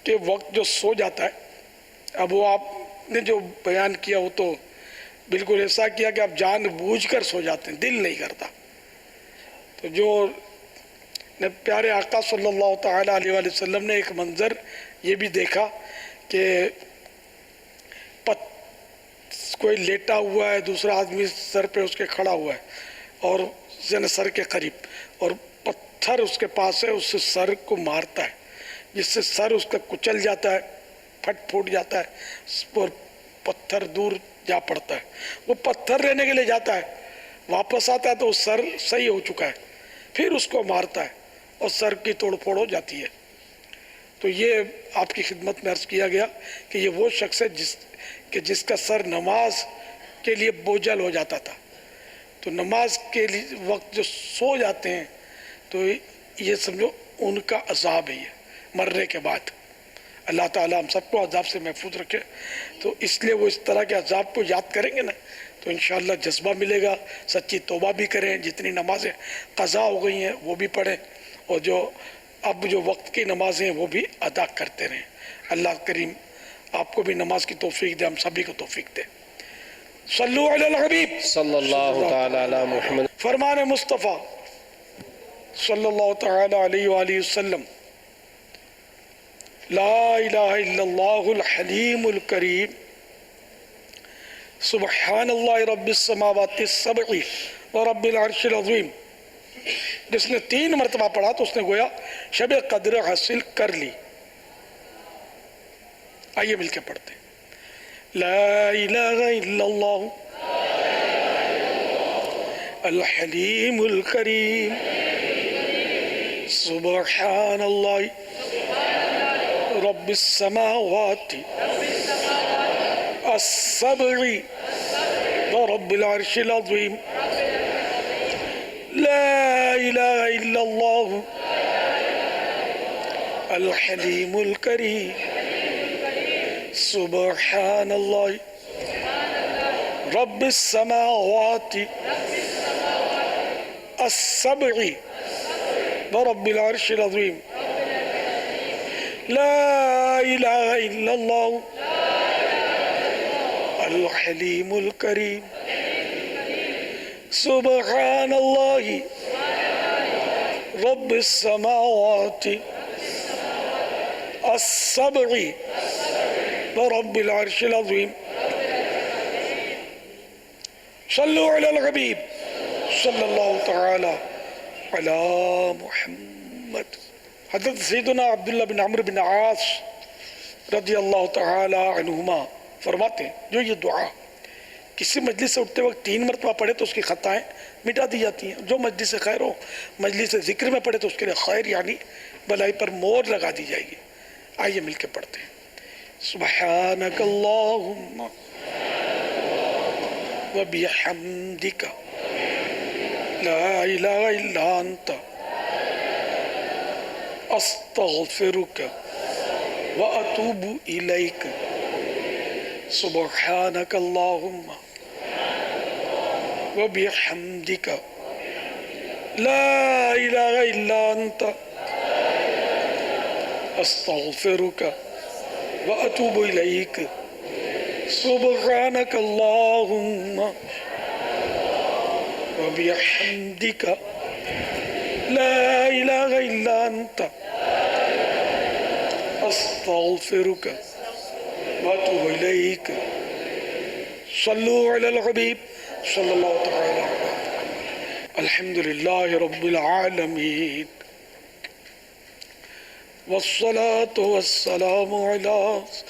کے وقت جو سو جاتا ہے، اب وہ آپ نے جو بیان کیا وہ تو بالکل ایسا کیا کہ آپ جان بوجھ کر سو جاتے ہیں، دل نہیں کرتا. تو جو پیارے آقا صلی اللہ تعالیٰ علیہ وآلہ وسلم نے ایک منظر یہ بھی دیکھا کہ کوئی لیٹا ہوا ہے، دوسرا آدمی سر پہ اس کے کھڑا ہوا ہے، اور سر کے قریب، اور پتھر اس کے پاس ہے، اس سے سر کو مارتا ہے، جس سے سر اس کا کچل جاتا ہے، پھوٹ جاتا ہے، اور پتھر دور جا پڑتا ہے. وہ پتھر لینے کے لیے جاتا ہے، واپس آتا ہے تو سر صحیح ہو چکا ہے، پھر اس کو مارتا ہے اور سر کی توڑ پھوڑ ہو جاتی ہے. تو یہ آپ کی خدمت میں عرض کیا گیا کہ یہ وہ شخص ہے جس کا سر نماز کے لیے بوجھل ہو جاتا تھا. تو نماز کے وقت جو سو جاتے ہیں تو یہ سمجھو ان کا عذاب ہے، یہ مرنے کے بعد. اللہ تعالیٰ ہم سب کو عذاب سے محفوظ رکھے. تو اس لیے وہ اس طرح کے عذاب کو یاد کریں گے نا تو انشاءاللہ جذبہ ملے گا. سچی توبہ بھی کریں، جتنی نمازیں قضا ہو گئی ہیں وہ بھی پڑھیں، اور جو اب جو وقت کی نمازیں ہیں وہ بھی ادا کرتے رہیں. اللہ کریم آپ کو بھی نماز کی توفیق دے، ہم سبھی کو توفیق دے. صلو علی الحبیب صلی اللہ تعالی علی محمد. فرمان مصطفیٰ صلی اللہ تعالی علیہ وآلہ وسلم: لا الہ الا اللہ الحلیم الکریم سبحان اللہ رب السماوات السبع ورب العرش العظیم. جس نے 3 مرتبہ پڑھا تو اس نے گویا شب قدر حاصل کر لی. آئیے مل کے پڑھتے ہیں. لا الہ الا اللہ الحلیم الکریم سبحان اللہ رب السماوات الصبر ورب العرش العظيم لا إله إلا الله الحليم الكريم سبحان الله رب السماوات السبع ورب العرش العظيم لا إله إلا الله الحليم الكريم سبحان الله رب السماوات السبع ورب العرش العظيم صلوا على الحبيب صلی اللہ تعالی علی محمد. حضرت سیدنا عبداللہ بن عمرو بن عاص رضی اللہ تعالی عنہما فرماتے ہیں جو یہ دعا کسی مجلس سے اٹھتے وقت 3 مرتبہ پڑھے تو اس کی خطائیں مٹا دی جاتی ہیں. جو مجلس خیر ہو مجلس ذکر میں پڑھے تو اس کے لئے خیر یعنی بلائی پر مور لگا دی جائے گی. آئیے مل کے پڑھتے ہیں. سبحانک اللہم وبحمدک لا الہ الا انت استغفرک واتوب الیک. سبحانک اللہم وبحمدک لا الہ الا انت استغفرک واتوب الیک. سبحانک اللہم وبحمدک لا الہ الا انت استغفرک واتوب الیک. صلو علی الحبیب صلی اللہ تعالی علیہ. الحمدللہ رب العالمین والصلاة والسلام علی